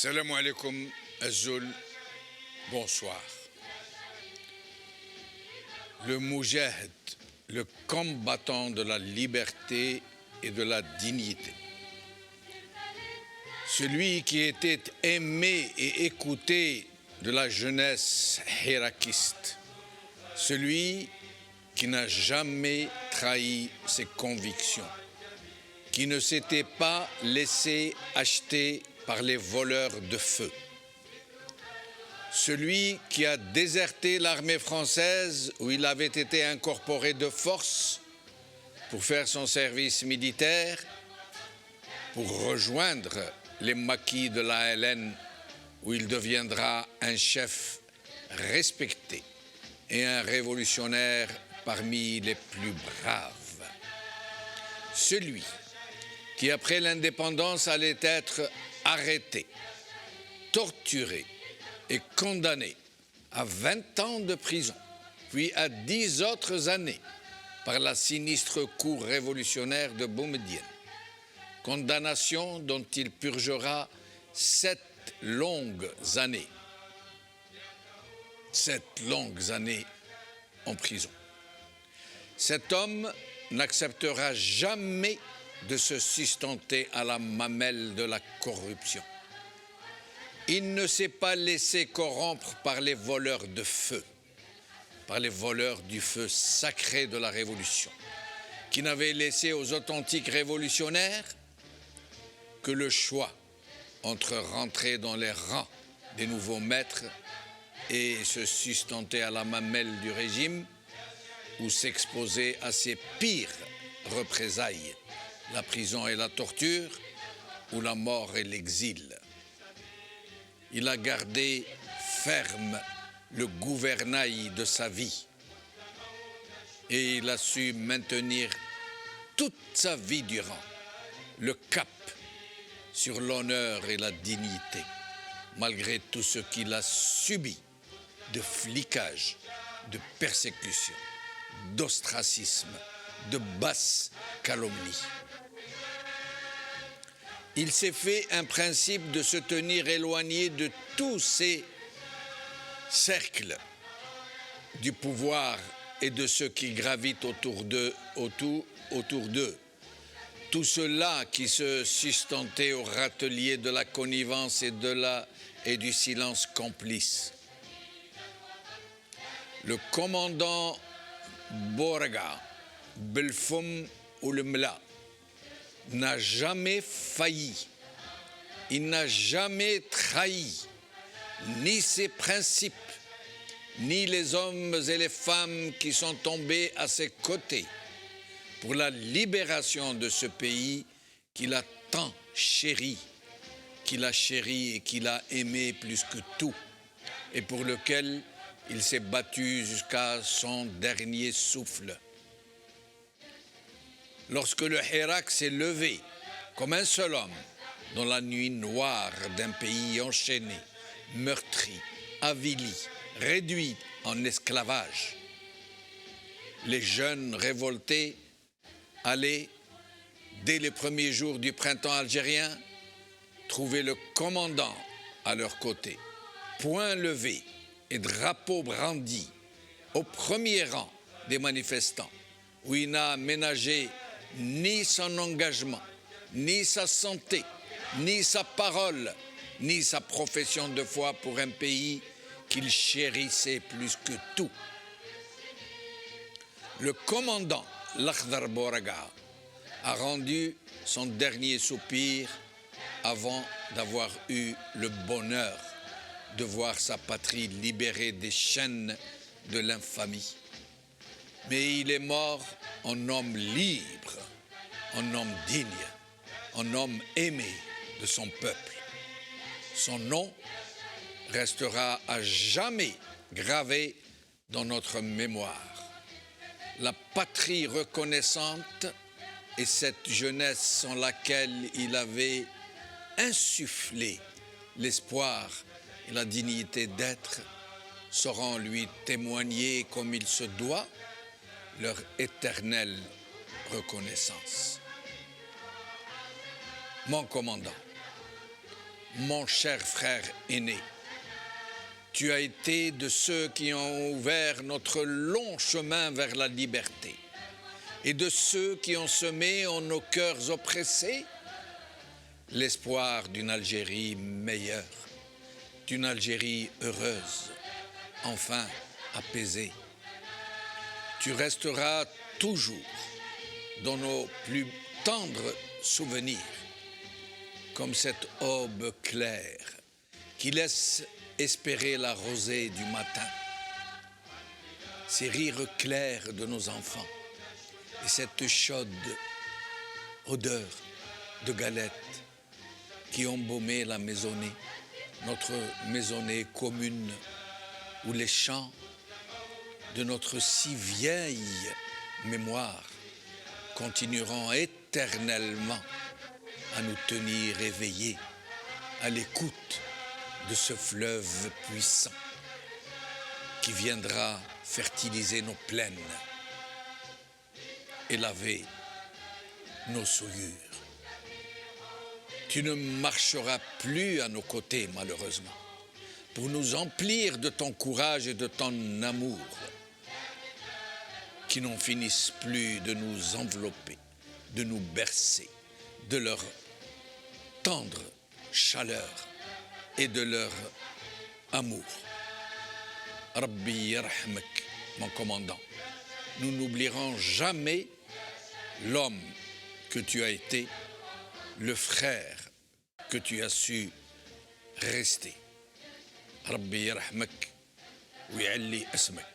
Salam alaikum, Azul, bonsoir. Le Moujahid, le combattant de la liberté et de la dignité. Celui qui était aimé et écouté de la jeunesse hirakiste. Celui qui n'a jamais trahi ses convictions, qui ne s'était pas laissé acheter par les voleurs de feu. Celui qui a déserté l'armée française où il avait été incorporé de force pour faire son service militaire, pour rejoindre les maquis de l'ALN où il deviendra un chef respecté et un révolutionnaire parmi les plus braves. Celui qui, après l'indépendance, allait être arrêté, torturé et condamné à 20 ans de prison, puis à 10 autres années par la sinistre cour révolutionnaire de Boumedienne. Condamnation dont il purgera 7 longues années. 7 longues années en prison. Cet homme n'acceptera jamais de se sustenter à la mamelle de la corruption. Il ne s'est pas laissé corrompre par les voleurs de feu, par les voleurs du feu sacré de la Révolution, qui n'avaient laissé aux authentiques révolutionnaires que le choix entre rentrer dans les rangs des nouveaux maîtres et se sustenter à la mamelle du régime ou s'exposer à ses pires représailles, la prison et la torture, ou la mort et l'exil. Il a gardé ferme le gouvernail de sa vie et il a su maintenir toute sa vie durant le cap sur l'honneur et la dignité, malgré tout ce qu'il a subi de flicage, de persécution, d'ostracisme, de basses calomnies. Il s'est fait un principe de se tenir éloigné de tous ces cercles du pouvoir et de ceux qui gravitent autour d'eux. Tout ceux-là qui se sustentaient au râtelier de la connivence et du silence complice. Le commandant Bourga, Belfoum ou le Mla, n'a jamais failli, il n'a jamais trahi ni ses principes, ni les hommes et les femmes qui sont tombés à ses côtés pour la libération de ce pays qu'il a tant chéri, et qu'il a aimé plus que tout, et pour lequel il s'est battu jusqu'à son dernier souffle. Lorsque le Hirak s'est levé comme un seul homme dans la nuit noire d'un pays enchaîné, meurtri, avili, réduit en esclavage, les jeunes révoltés allaient, dès les premiers jours du printemps algérien, trouver le commandant à leur côté, poing levé et drapeau brandi, au premier rang des manifestants, où il n'a ménagé ni son engagement, ni sa santé, ni sa parole, ni sa profession de foi pour un pays qu'il chérissait plus que tout. Le commandant Lakhdar Bourga a rendu son dernier soupir avant d'avoir eu le bonheur de voir sa patrie libérée des chaînes de l'infamie. Mais il est mort en homme libre, en homme digne, en homme aimé de son peuple. Son nom restera à jamais gravé dans notre mémoire. La patrie reconnaissante et cette jeunesse en laquelle il avait insufflé l'espoir et la dignité d'être sauront lui témoigner comme il se doit leur éternelle reconnaissance. Mon commandant, mon cher frère aîné, tu as été de ceux qui ont ouvert notre long chemin vers la liberté et de ceux qui ont semé en nos cœurs oppressés l'espoir d'une Algérie meilleure, d'une Algérie heureuse, enfin apaisée. Tu resteras toujours dans nos plus tendres souvenirs, comme cette aube claire qui laisse espérer la rosée du matin, ces rires clairs de nos enfants et cette chaude odeur de galettes qui embaumait la maisonnée, notre maisonnée commune, où les chants de notre si vieille mémoire continueront éternellement à nous tenir éveillés à l'écoute de ce fleuve puissant qui viendra fertiliser nos plaines et laver nos souillures. Tu ne marcheras plus à nos côtés, malheureusement, pour nous emplir de ton courage et de ton amour, qui n'en finissent plus de nous envelopper, de nous bercer, de leur tendre chaleur et de leur amour. Rabbi yarhamak, mon commandant, nous n'oublierons jamais l'homme que tu as été, le frère que tu as su rester. Rabbi yarhamak wa ya'li asmak.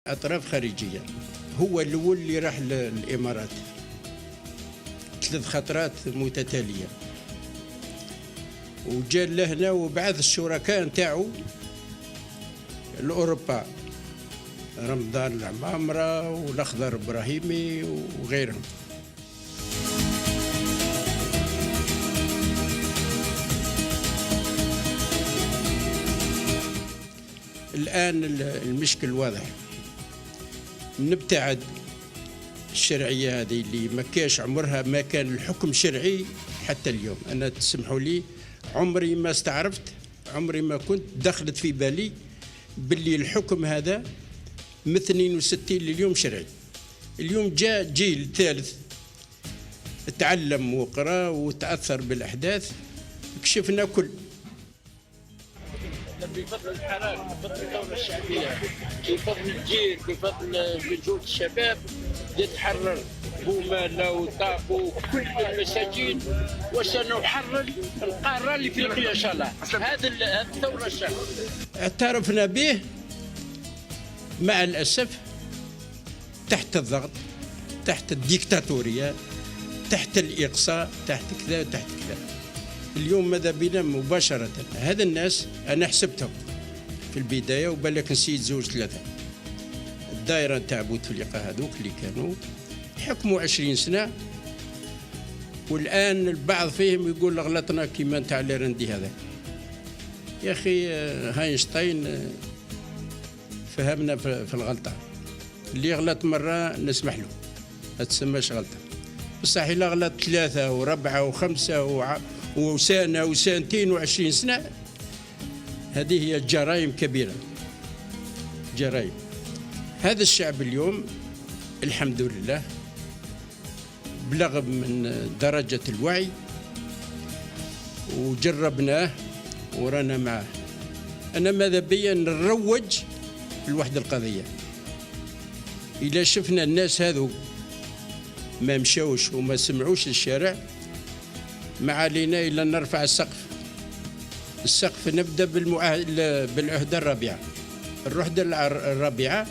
أطراف خارجية. هو الأول اللي راح للإمارات 3 خطرات متتالية، وجا لهنا وبعث الشركاء نتاعو لأوروبا، رمضان العمامرة والأخضر إبراهيمي وغيرهم. الآن المشكل واضح، نبتعد الشرعية هذه اللي ما كاش عمرها ما كان الحكم شرعي حتى اليوم. أنا تسمحوا لي عمري ما استعرفت، عمري ما كنت دخلت في بالي باللي الحكم هذا من 62 لليوم شرعي. اليوم جاء جيل ثالث تعلم وقرأ وتأثر بالأحداث، كشفنا كل بفضل الحراك، بفضل الدولة الشعبية، بفضل الجيل، بفضل جهود الشباب يتحرر بوماله وطابو كل المساجين، وسنحرر القاره الافريقيه ان شاء الله. هذه الثوره الشعبيه اعترفنا به مع الأسف تحت الضغط، تحت الديكتاتورية، تحت الإقصاء، تحت كذا تحت كذا. اليوم ماذا بنا مباشرة هذا الناس أنا حسبتهم في البداية وبالك نسيت زوج ثلاثة. الدائرة نتاع بوتفليقة هذوك اللي كانوا حكموا 20 سنة، والآن البعض فيهم يقول غلطنا كيما نتاع ليرندي هذا. يا أخي هاينشتاين فهمنا في الغلطة، اللي يغلط مرة نسمح له ما تسماش غلطة، بصح إلا غلط 3 و4 و5 وسنة وسنتين و20 سنة، هذه هي جرائم كبيرة، جرائم. هذا الشعب اليوم الحمد لله بلغ من درجة الوعي وجربناه ورانا معه. أنا ماذا بيا نروج الوحدة القضية. إذا شفنا الناس هذو ما مشاوش وما سمعوش للشارع، ما علينا إلا نرفع السقف نبدأ بالعهدة الرابعة. العهدة الرابعة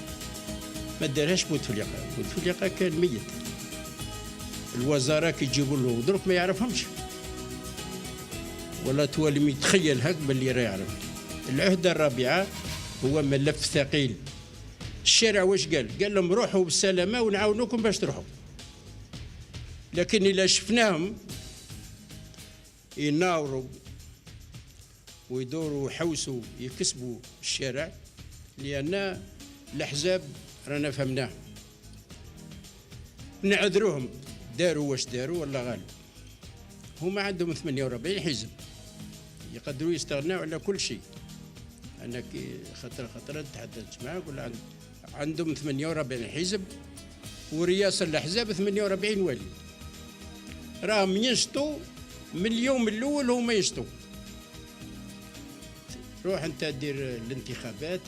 ما دارهاش بوتفليقة كان ميت. الوزراء كي يجيبوا له ظروف ما يعرفهمش، ولا تولي يتخيل هك باللي راه يعرف. العهدة الرابعة هو ملف ثقيل. الشارع واش قال لهم روحوا بالسلامة ونعاونوكم باش تروحوا. لكن إلا شفناهم يناوروا ويدوروا ويحوسوا يكسبوا الشارع، لأن الأحزاب رانا فهمناه، نعذروهم داروا واش داروا ولا غالوا. هما عندهم 48 حزب يقدروا يستغنوا على كل شيء. أنا كي خطرة تحدثت معك ولا عندهم 48 حزب ورئاسة الأحزاب 48 والي، راهم ينشطوا من اليوم الأول. هما ينشطوا. روح أنت دير الانتخابات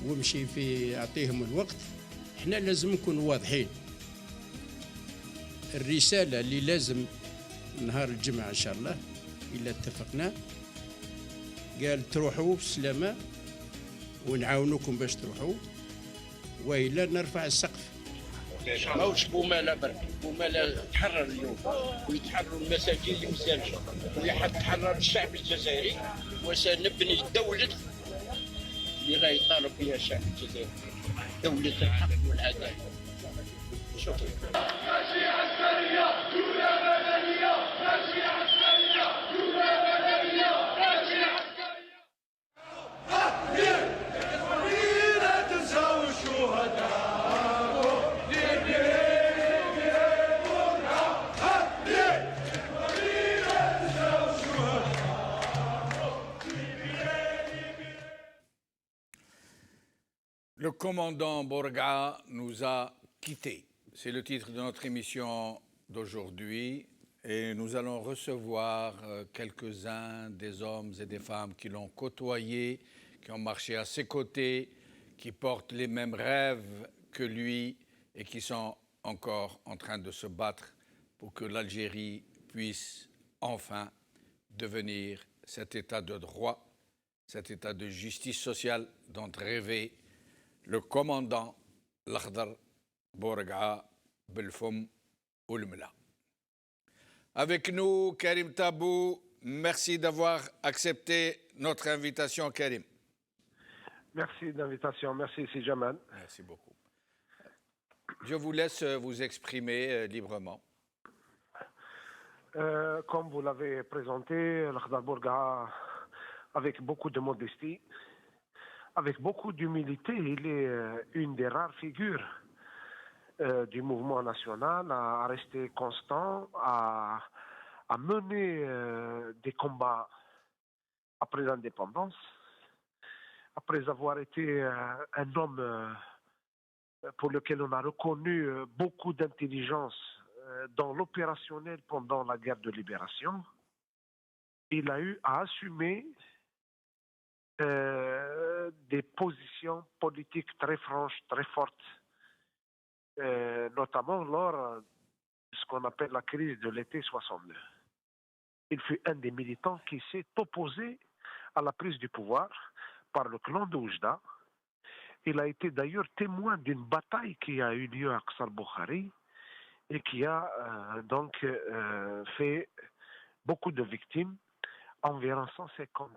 وامشي في أعطيهم الوقت. إحنا لازم نكون واضحين. الرسالة اللي لازم نهار الجمعة إن شاء الله إلا اتفقنا، قال تروحوا بسلامة ونعاونوكم باش تروحوا، وإلا نرفع السقف. ماهوش بوماله برك، بوماله تحرر اليوم ويتحرروا المساجين اللي مازالش، ويتحرر الشعب الجزائري، وسنبني دولة اللي راه يطالب فيها الشعب الجزائري، دولة الحق والعدالة. شكرا. ماشي عسكرية دولة مدنية، ماشي عسكرية دولة مدنية، ماشي عسكرية. لا تنسوا الشهداء. Le commandant Bourga nous a quittés. C'est le titre de notre émission d'aujourd'hui et nous allons recevoir quelques-uns des hommes et des femmes qui l'ont côtoyé, qui ont marché à ses côtés, qui portent les mêmes rêves que lui et qui sont encore en train de se battre pour que l'Algérie puisse enfin devenir cet état de droit, cet état de justice sociale dont rêvait le commandant l'Akhdar Bourga Belfoum Oulmela. Avec nous, Karim Tabou, merci d'avoir accepté notre invitation, Karim. Merci de l'invitation, merci Si Jamal. Merci beaucoup. Je vous laisse vous exprimer librement. Comme vous l'avez présenté, l'Akhdar Bourga, avec beaucoup de modestie, avec beaucoup d'humilité, il est une des rares figures du mouvement national à rester constant, à mener des combats après l'indépendance, après avoir été un homme pour lequel on a reconnu beaucoup d'intelligence dans l'opérationnel pendant la guerre de libération. Il a eu à assumer des positions politiques très franches, très fortes. notamment lors de ce qu'on appelle la crise de l'été 62. Il fut un des militants qui s'est opposé à la prise du pouvoir par le clan de Oujda. Il a été d'ailleurs témoin d'une bataille qui a eu lieu à Qasr Boukhari et qui a fait beaucoup de victimes, environ 150.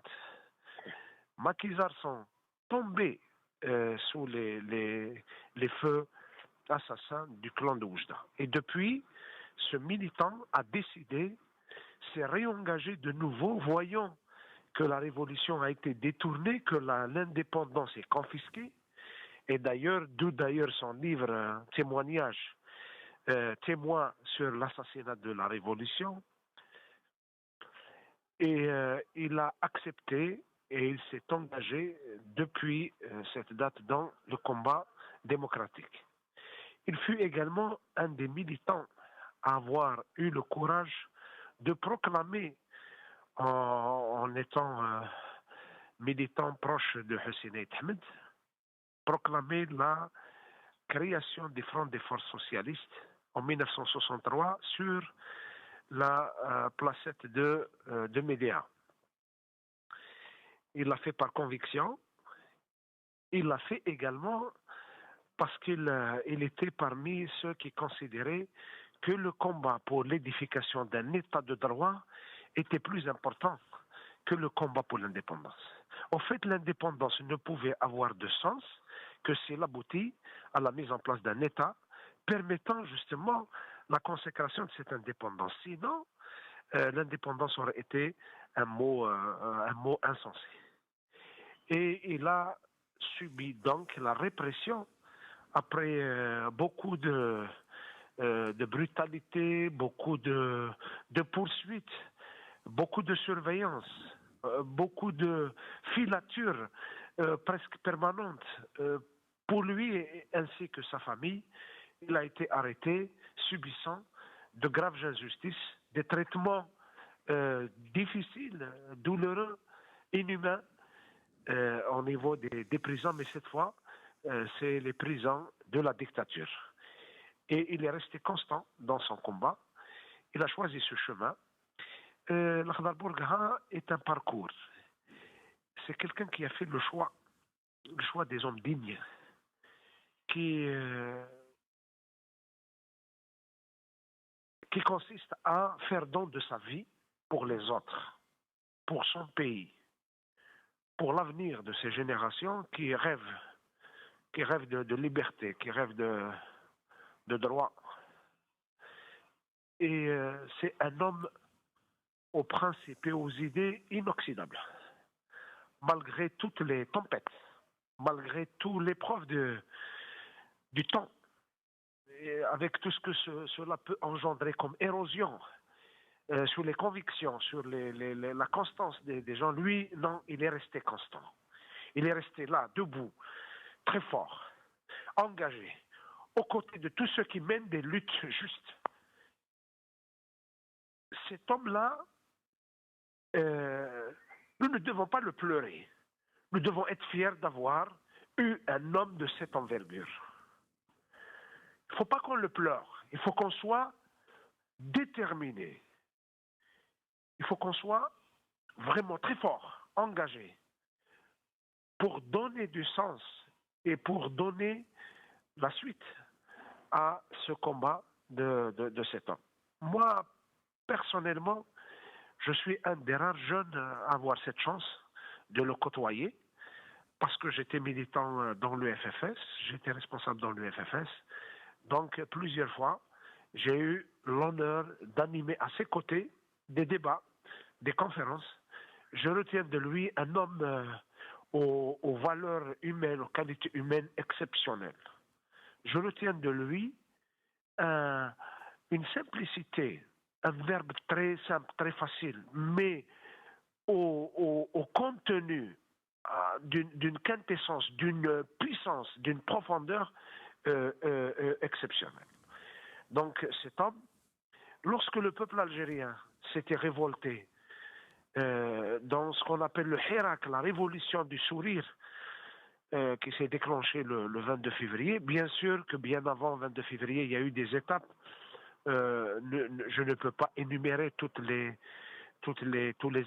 Maquisards sont tombés sous les feux assassins du clan de Oujda. Et depuis, ce militant a décidé, s'est réengagé de nouveau, voyant que la révolution a été détournée, que l'indépendance est confisquée. Et d'ailleurs, d'où d'ailleurs son livre témoignage, témoin sur l'assassinat de la révolution. Et il a accepté et il s'est engagé depuis cette date dans le combat démocratique. Il fut également un des militants à avoir eu le courage de proclamer, en étant militant proche de Hussein Eid Ahmed, proclamer la création des fronts des forces socialistes en 1963 sur la placette de Médéa. Il l'a fait par conviction. Il l'a fait également parce qu'il était parmi ceux qui considéraient que le combat pour l'édification d'un État de droit était plus important que le combat pour l'indépendance. En fait, l'indépendance ne pouvait avoir de sens que s'il aboutit à la mise en place d'un État permettant justement la consécration de cette indépendance. Sinon, l'indépendance aurait été un mot insensé. Et il a subi donc la répression après beaucoup de brutalité, beaucoup de poursuites, beaucoup de surveillance, beaucoup de filatures presque permanentes. Pour lui ainsi que sa famille, il a été arrêté, subissant de graves injustices, des traitements difficiles, douloureux, inhumains au niveau des prisons, mais cette fois, c'est les prisons de la dictature. Et il est resté constant dans son combat. Il a choisi ce chemin. L'Akhdar Bourgaha est un parcours. C'est quelqu'un qui a fait le choix des hommes dignes, qui consiste à faire don de sa vie pour les autres, pour son pays, pour l'avenir de ces générations qui rêvent de liberté, qui rêvent de droit. Et c'est un homme aux principes et aux idées inoxydables, malgré toutes les tempêtes, malgré toutes les l'épreuve du temps, et avec tout ce que cela peut engendrer comme érosion sur les convictions, sur la constance des gens. Lui, non, il est resté constant. Il est resté là, debout, très fort, engagé, aux côtés de tous ceux qui mènent des luttes justes. Cet homme-là, nous ne devons pas le pleurer. Nous devons être fiers d'avoir eu un homme de cette envergure. Il ne faut pas qu'on le pleure. Il faut qu'on soit déterminé. Il faut qu'on soit vraiment très fort, engagé, pour donner du sens et pour donner la suite à ce combat de cet homme. Moi, personnellement, je suis un des rares jeunes à avoir cette chance de le côtoyer parce que j'étais militant dans l'UFFS, j'étais responsable dans l'UFFS. Donc, plusieurs fois, j'ai eu l'honneur d'animer à ses côtés des débats, des conférences. Je retiens de lui un homme aux valeurs humaines, aux qualités humaines exceptionnelles. Je retiens de lui une simplicité, un verbe très simple, très facile, mais au contenu d'une quintessence, d'une puissance, d'une profondeur exceptionnelle. Donc cet homme, lorsque le peuple algérien s'était révolté dans ce qu'on appelle le Hirak, la révolution du sourire, qui s'est déclenché le 22 février. Bien sûr que bien avant le 22 février, il y a eu des étapes. Je ne peux pas énumérer tous les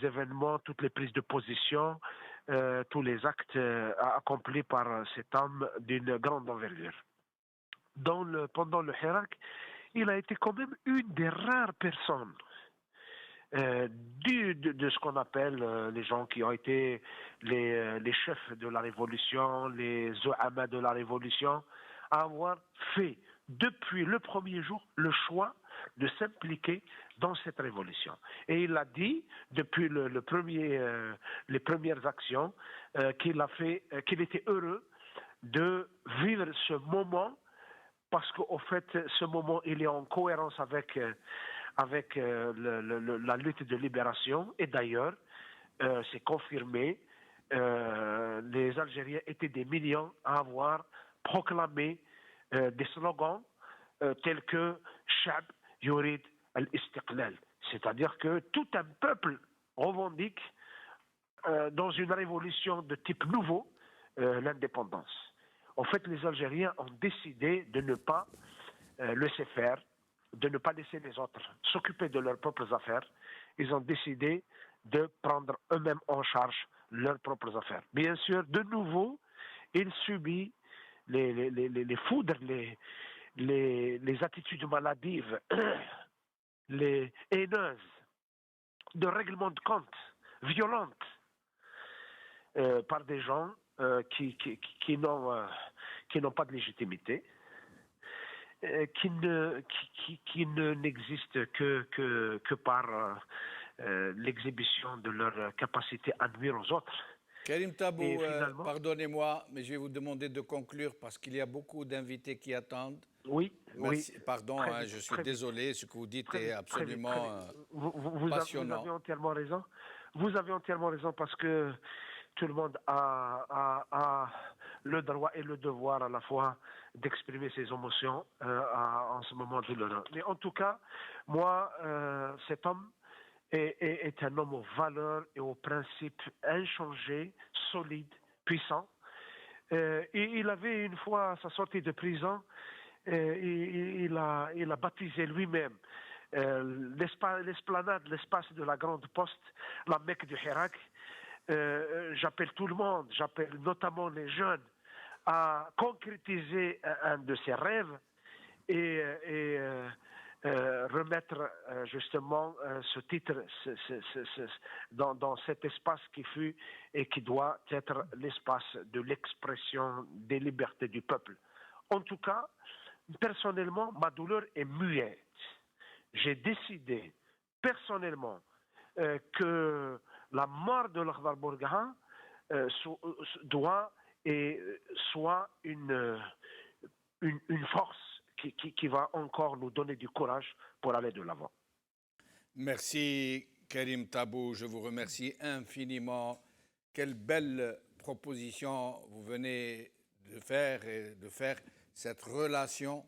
événements, toutes les prises de position, tous les actes accomplis par cet homme d'une grande envergure. Pendant le Hirak, il a été quand même une des rares personnes de ce qu'on appelle les gens qui ont été les chefs de la révolution, les Zohama de la révolution, à avoir fait depuis le premier jour le choix de s'impliquer dans cette révolution. Et il a dit depuis les premières actions qu'il était heureux de vivre ce moment parce qu'au fait, ce moment, il est en cohérence avec la lutte de libération. Et d'ailleurs, c'est confirmé, les Algériens étaient des millions à avoir proclamé des slogans tels que « Shab yurid al-istiqlal », c'est-à-dire que tout un peuple revendique dans une révolution de type nouveau l'indépendance. En fait, les Algériens ont décidé de ne pas laisser faire, de ne pas laisser les autres s'occuper de leurs propres affaires. Ils ont décidé de prendre eux-mêmes en charge leurs propres affaires. Bien sûr, de nouveau, il subit les foudres, les attitudes maladives, les haineuses, de règlement de compte violentes par des gens qui n'ont pas de légitimité, qui n'existent que par l'exhibition de leur capacité à nuire aux autres. Karim Tabou, pardonnez-moi, mais je vais vous demander de conclure parce qu'il y a beaucoup d'invités qui attendent. Oui, merci. Oui. Pardon, je suis désolé, ce que vous dites est absolument passionnant. Vous avez entièrement raison. Vous avez entièrement raison parce que tout le monde a le droit et le devoir à la fois d'exprimer ses émotions en ce moment douloureux. Mais en tout cas, moi, cet homme est un homme aux valeurs et aux principes inchangés, solides, puissants. Et il avait une fois à sa sortie de prison, il a baptisé lui-même l'esplanade, l'espace de la Grande Poste, la Mecque du Hirak. J'appelle tout le monde, j'appelle notamment les jeunes à concrétiser un de ses rêves et remettre justement ce titre dans cet espace qui fut et qui doit être l'espace de l'expression des libertés du peuple. En tout cas, personnellement, ma douleur est muette. J'ai décidé personnellement que la mort de l'Akhdar Bourgaha doit et soit une force qui va encore nous donner du courage pour aller de l'avant. Merci Karim Tabou, je vous remercie infiniment. Quelle belle proposition vous venez de faire et de faire cette relation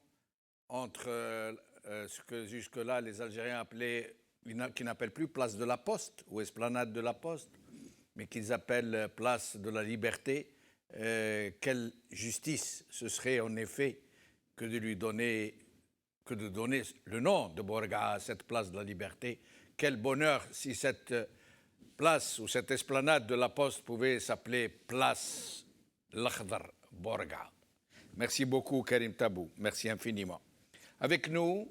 entre ce que jusque-là les Algériens appelaient, qui n'appellent plus place de la Poste ou esplanade de la Poste, mais qu'ils appellent place de la Liberté. Quelle justice ce serait en effet que de donner le nom de Bourgaha à cette place de la Liberté. Quel bonheur si cette place ou cette esplanade de la Poste pouvait s'appeler place l'Akhdar Bourgaha. Merci beaucoup Karim Tabou, merci infiniment. Avec nous,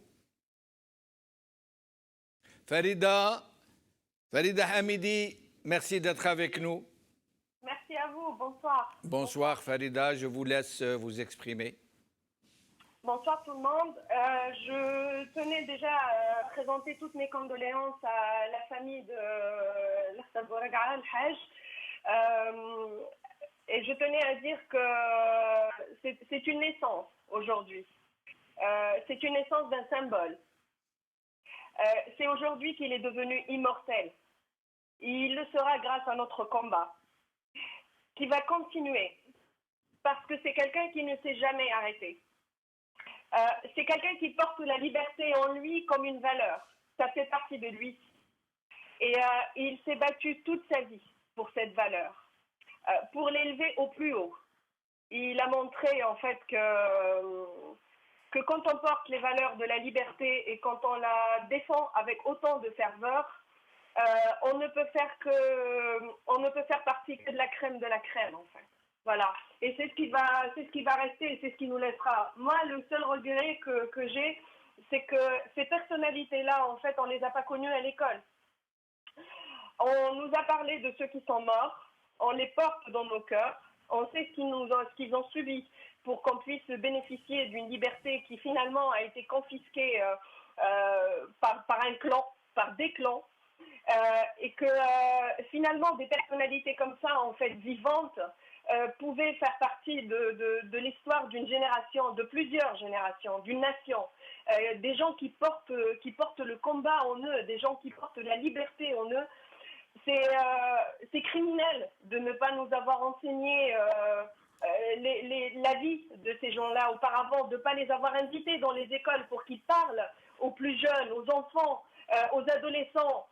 Farida Hamidi, merci d'être avec nous. Merci à vous, bonsoir. Bonsoir Farida, je vous laisse vous exprimer. Bonsoir tout le monde. Je tenais déjà à présenter toutes mes condoléances à la famille de l'Akhdar Bourgaha, le Hajj. Et je tenais à dire que c'est une naissance aujourd'hui. C'est une naissance d'un symbole. C'est aujourd'hui qu'il est devenu immortel. Il le sera grâce à notre combat, qui va continuer, parce que c'est quelqu'un qui ne s'est jamais arrêté. C'est quelqu'un qui porte la liberté en lui comme une valeur. Ça fait partie de lui. Et il s'est battu toute sa vie pour cette valeur, pour l'élever au plus haut. il a montré en fait que quand on porte les valeurs de la liberté et quand on la défend avec autant de ferveur, on ne peut faire partie que de la crème en fait. Voilà. Et c'est ce qui va rester et c'est ce qui nous laissera. Moi, le seul regret que j'ai, c'est que ces personnalités-là, en fait, on les a pas connues à l'école. On nous a parlé de ceux qui sont morts, on les porte dans nos cœurs, on sait ce qu'ils ont subi pour qu'on puisse bénéficier d'une liberté qui finalement a été confisquée par un clan, par des clans, et que finalement des personnalités comme ça, en fait, vivantes, pouvaient faire partie de l'histoire d'une génération, de plusieurs générations, d'une nation, des gens qui portent le combat en eux, des gens qui portent la liberté en eux. C'est criminel de ne pas nous avoir enseigné la vie de ces gens-là auparavant, de ne pas les avoir invités dans les écoles pour qu'ils parlent aux plus jeunes, aux enfants, aux adolescents.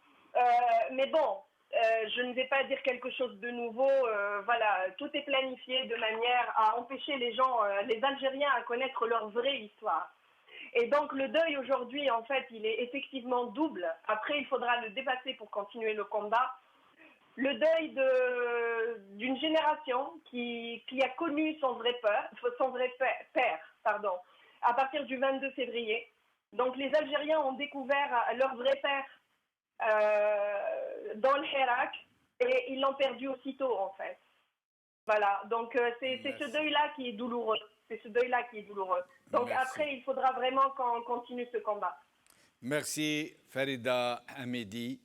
Mais bon, je ne vais pas dire quelque chose de nouveau. Voilà, tout est planifié de manière à empêcher les gens, les Algériens, à connaître leur vraie histoire. Et donc le deuil aujourd'hui, en fait, il est effectivement double. Après, il faudra le dépasser pour continuer le combat. Le deuil d'une génération qui a connu son vrai père, à partir du 22 février. Donc les Algériens ont découvert leur vrai père dans le Hirak et ils l'ont perdu aussitôt, en fait. Voilà, donc c'est ce deuil-là qui est douloureux. Donc Merci. après, il faudra vraiment qu'on continue ce combat. Merci Farida Hamidi.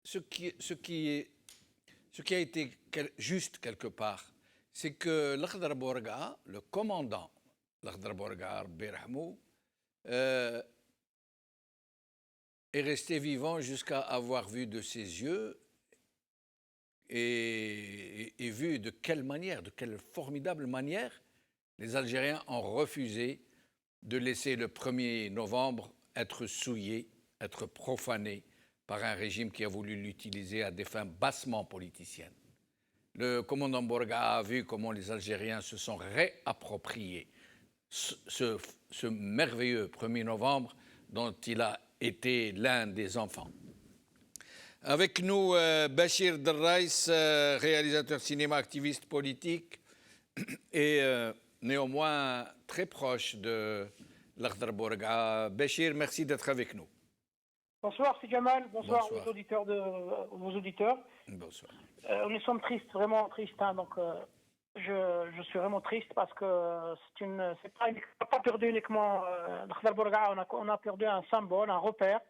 Ce qui a été juste quelque part, c'est que l'Akhdar Bourga, le commandant l'Akhdar Bourga, Birhamou, est resté vivant jusqu'à avoir vu de ses yeux et vu de quelle formidable manière les Algériens ont refusé de laisser le 1er novembre être souillé, être profané par un régime qui a voulu l'utiliser à des fins bassement politiciennes. Le commandant Bourga a vu comment les Algériens se sont réappropriés ce merveilleux 1er novembre dont il a été l'un des enfants. Avec nous, Bachir Derraïs, réalisateur cinéma, activiste politique et néanmoins très proche de l'Akhdar Bourga. Bachir, merci d'être avec nous. Bonsoir, c'est Jamal. Bonsoir. Aux auditeurs. Bonsoir. Nous sommes tristes, vraiment tristes. Hein, donc, je suis vraiment triste parce que on n'a pas perdu uniquement l'Akhdar Bourga, on a perdu un symbole, un repère.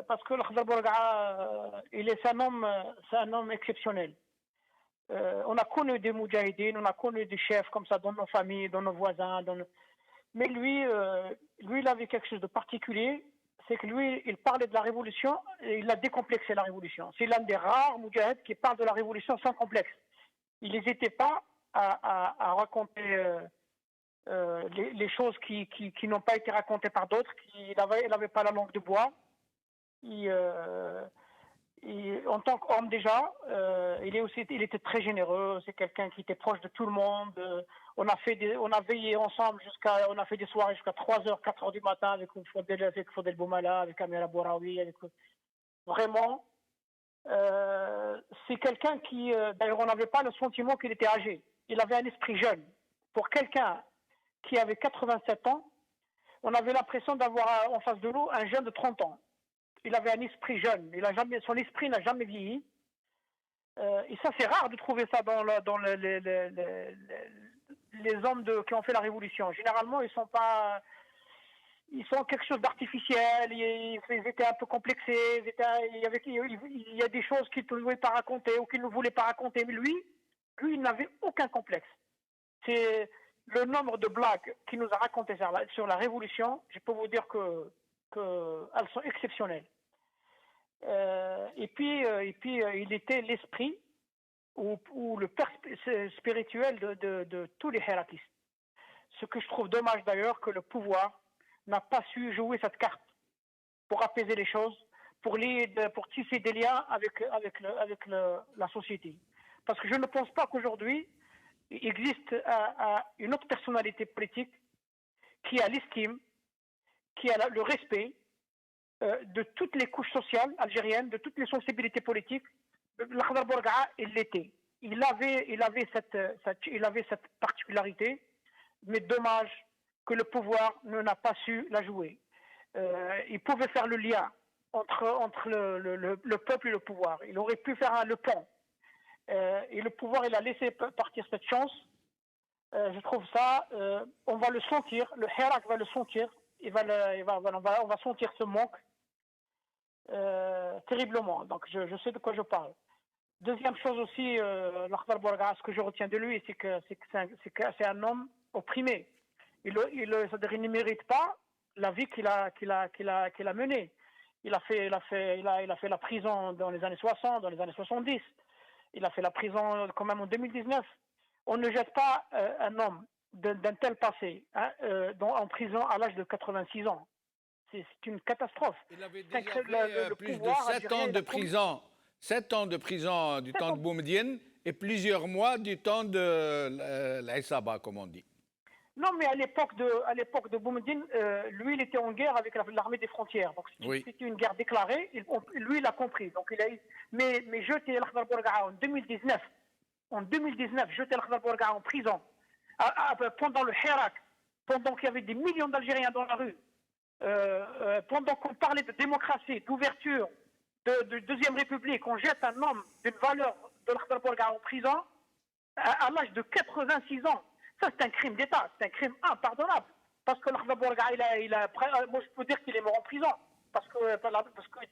Parce que l'Akhdar Bourga, c'est un homme exceptionnel. On a connu des moudjahidines, on a connu des chefs comme ça dans nos familles, dans nos voisins. Mais lui, il avait quelque chose de particulier. C'est que lui, il parlait de la révolution et il a décomplexé la révolution. C'est l'un des rares moudjahids qui parle de la révolution sans complexe. Il n'hésitait pas à raconter les choses qui n'ont pas été racontées par d'autres. Il n'avait pas la langue de bois. En tant qu'homme déjà, il était très généreux. C'est quelqu'un qui était proche de tout le monde. On a veillé ensemble on a fait des soirées jusqu'à 3h, 4h du matin avec Fodel Boumala, avec Amir Abouraoui, vraiment. C'est quelqu'un qui, d'ailleurs, on n'avait pas le sentiment qu'il était âgé. Il avait un esprit jeune. Pour quelqu'un qui avait 87 ans, on avait l'impression d'avoir en face de nous un jeune de 30 ans. Il avait un esprit jeune. Son esprit n'a jamais vieilli. Et ça, c'est rare de trouver ça dans les hommes qui ont fait la révolution. Généralement, ils sont quelque chose d'artificiel. Ils étaient un peu complexés. Il y a des choses qu'ils ne voulaient pas raconter ou qu'ils ne voulaient pas raconter. Mais lui, il n'avait aucun complexe. C'est le nombre de blagues qu'il nous a racontées sur la révolution. Je peux vous dire qu'elles sont exceptionnelles. Et puis, il était l'esprit ou le père spirituel de tous les hirakistes. Ce que je trouve dommage d'ailleurs, que le pouvoir n'a pas su jouer cette carte pour apaiser les choses, pour tisser des liens avec la société. Parce que je ne pense pas qu'aujourd'hui, il existe une autre personnalité politique qui a l'estime, qui a le respect de toutes les couches sociales algériennes, de toutes les sensibilités politiques. L'Akhdar Bourga'a, il l'était. Il avait cette particularité, mais dommage que le pouvoir n'a pas su la jouer. Il pouvait faire le lien entre le peuple et le pouvoir. Il aurait pu faire le pont. Et le pouvoir, il a laissé partir cette chance. Je trouve ça, on va le sentir, le Hirak va le sentir, on va sentir ce manque terriblement. Donc je sais de quoi je parle. Deuxième chose aussi, l'Akhdar Bourga'a, ce que je retiens de lui, c'est que c'est un homme opprimé. C'est-à-dire qu'il ne mérite pas la vie qu'il a menée. Il a fait la prison dans les années 60, dans les années 70. Il a fait la prison quand même en 2019. On ne jette pas un homme d'un tel passé en prison à l'âge de 86 ans. C'est une catastrophe. Il avait déjà fait plus de 7 ans de prison. 7 ans de prison du temps de Boumediene et plusieurs mois du temps de l'Aïsaba, comme on dit. Non, mais à l'époque de Boumediene, lui, il était en guerre avec l'armée des frontières. Donc c'était une guerre déclarée. Lui, il a compris. Donc mais jeter l'Akhdar Bourga'a en 2019, jeter l'Akhdar Bourga'a en prison, pendant le Hirak, pendant qu'il y avait des millions d'Algériens dans la rue, pendant qu'on parlait de démocratie, d'ouverture, de Deuxième République, on jette un homme d'une valeur de l'Akhdar Bourga'a en prison à l'âge de 86 ans. Ça, c'est un crime d'État, c'est un crime impardonnable. Parce que l'Akhdar Bourga'a, moi je peux dire qu'il est mort en prison. Parce que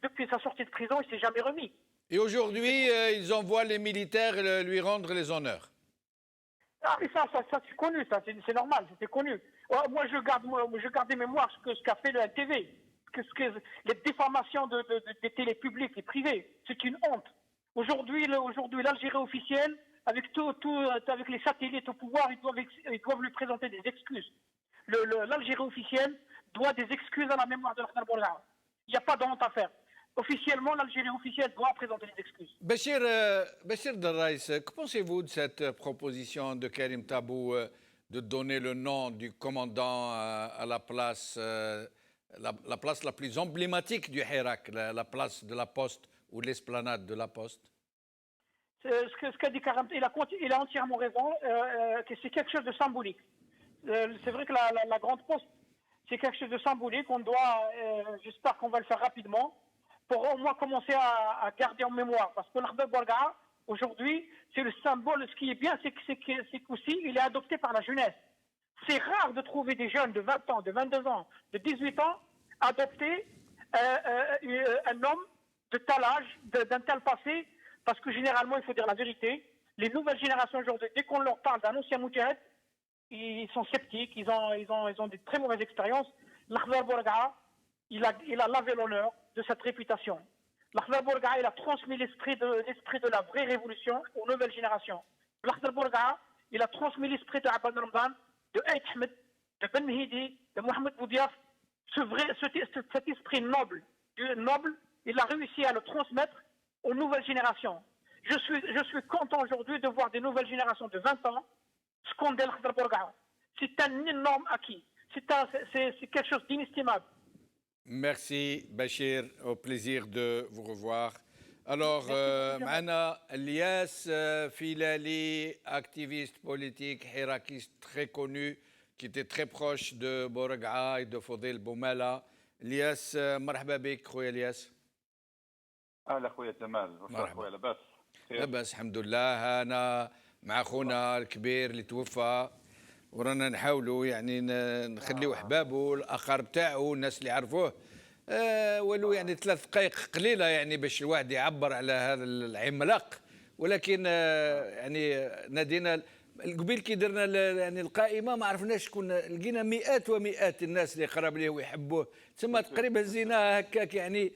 depuis sa sortie de prison, il ne s'est jamais remis. Et aujourd'hui, ils envoient les militaires lui rendre les honneurs. Ah, mais ça c'est connu, ça, c'est normal, c'était connu. Moi, je garde des mémoires ce qu'a fait la TV. Les diffamations des télés publiques et privées, c'est une honte. Aujourd'hui, l'Algérie officielle, avec avec les satellites au pouvoir, ils doivent lui présenter des excuses. L'Algérie officielle doit des excuses à la mémoire de l'Akhdar Bourga'a. Il n'y a pas de honte à faire. Officiellement, l'Algérie officielle doit présenter des excuses. Bachir Darraïs, que pensez-vous de cette proposition de Karim Tabou de donner le nom du commandant à la place, la place la plus emblématique du Hirak, la place de la Poste ou l'esplanade de la Poste? Ce qu'a dit Karim, il a entièrement raison, que c'est quelque chose de symbolique. C'est vrai que la Grande Poste, c'est quelque chose de symbolique. On doit, j'espère qu'on va le faire rapidement, pour au moins commencer à garder en mémoire. Parce que l'Akhdar Bourga'a, aujourd'hui, c'est le symbole. Ce qui est bien, c'est qu'aussi, il est adopté par la jeunesse. C'est rare de trouver des jeunes de 20 ans, de 22 ans, de 18 ans, adopter un homme de tel âge, d'un tel passé. Parce que généralement, il faut dire la vérité, les nouvelles générations aujourd'hui, dès qu'on leur parle d'un ancien moudjahid, ils sont sceptiques, ils ont des très mauvaises expériences. L'Akhdar Bourga'a, il a lavé l'honneur de cette réputation. L'Akhdar Bourga'a, il a transmis l'esprit de la vraie révolution aux nouvelles générations. L'Akhdar Bourga'a, il a transmis l'esprit de Abad Ramadan, de Aït Ahmed, de Ben Mehidi, de Mohamed Boudiaf. Cet esprit noble, il a réussi à le transmettre aux nouvelles générations. Je suis content aujourd'hui de voir des nouvelles générations de 20 ans sconder l'Akhdar Bourga'a. C'est un énorme acquis. C'est quelque chose d'inestimable. Merci Bachir, au plaisir de vous revoir. Alors, معنا Elias Filali, activiste politique, hirakiste très connu, qui était très proche de Bourga'a et de Fodil Boumela. Elias, مرحبا بك خويا الياس. اهلا خويا جمال، خويا لاباس؟ لاباس الحمد لله. انا مع خونا الكبير اللي توفى ورانا نحاولوا يعني نخليو احبابه الاخر بتاعه الناس اللي عرفوه ولو يعني 3 دقائق قليله يعني باش الواحد يعبر على هذا العملاق. ولكن يعني نادينا قبيل كي درنا يعني القائمه ما عرفناش شكون، لقينا مئات ومئات الناس اللي قراب ليه ويحبوه، تسمى تقريبا زينا هكاك يعني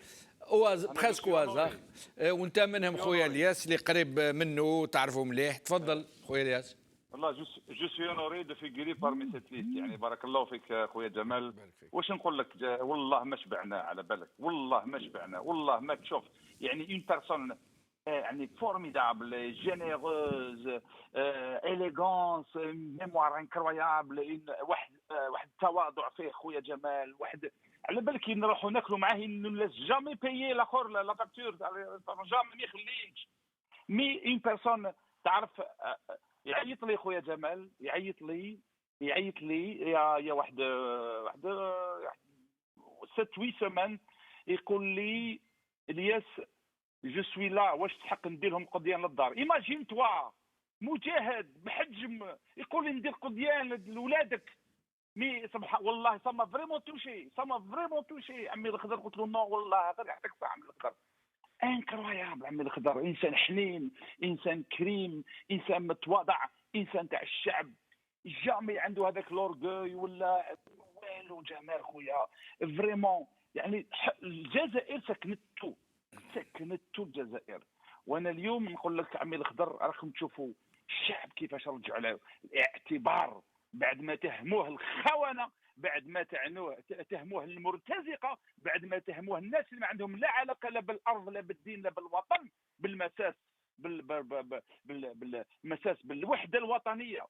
بريسك وازا. وانت منهم خويا الياس اللي قريب منه وتعرفوا مليح. تفضل خويا الياس. والله جو سوي اونوري دو فيغوري بارمي سيت ليست، يعني بارك الله فيك خويا جمال. واش نقول لك، والله ما شبعنا على بالك، والله ما شبعنا، والله ما تشوف يعني اون بيرسون يعني فورميدابل جينيروز اليغونس ميموار انكرويابل واحد التواضع فيه خويا جمال واحد على بالك نروحوا ناكلوا معاه لا جامي بايي لاخر لا فاكتور جامي ما يخليكش مي اون بيرسون تعرف يعيط لي خويا جمال يعيط لي يا واحد 7 8 سيمان يقول لي الياس جو سوي لا واش تحق ندير لهم قضيان للدار ايماجين توا مجاهد بحجم يقول لي ندير قضيان لولادك مي سبحان والله سما فريمون توشي عمي الخضر قلت له نو والله غير يعطيك الصحه عمي الخضر انكرويابل عمي الخضر انسان حنين انسان كريم انسان متواضع انسان تاع الشعب جامي عنده هذاك لورغوي ولا والو جمال خويا فريمون يعني الجزائر سكنتو الجزائر وانا اليوم نقول لك عمي الخضر راكم تشوفوا الشعب كيفاش رجعوا له الاعتبار بعد ما تهموه الخونه بعد ما تهموه المرتزقه بعد ما تهموه الناس اللي ما عندهم لا علاقه لا بالارض لا بالدين لا بالوطن بالمساس بالمساس بالوحده الوطنيه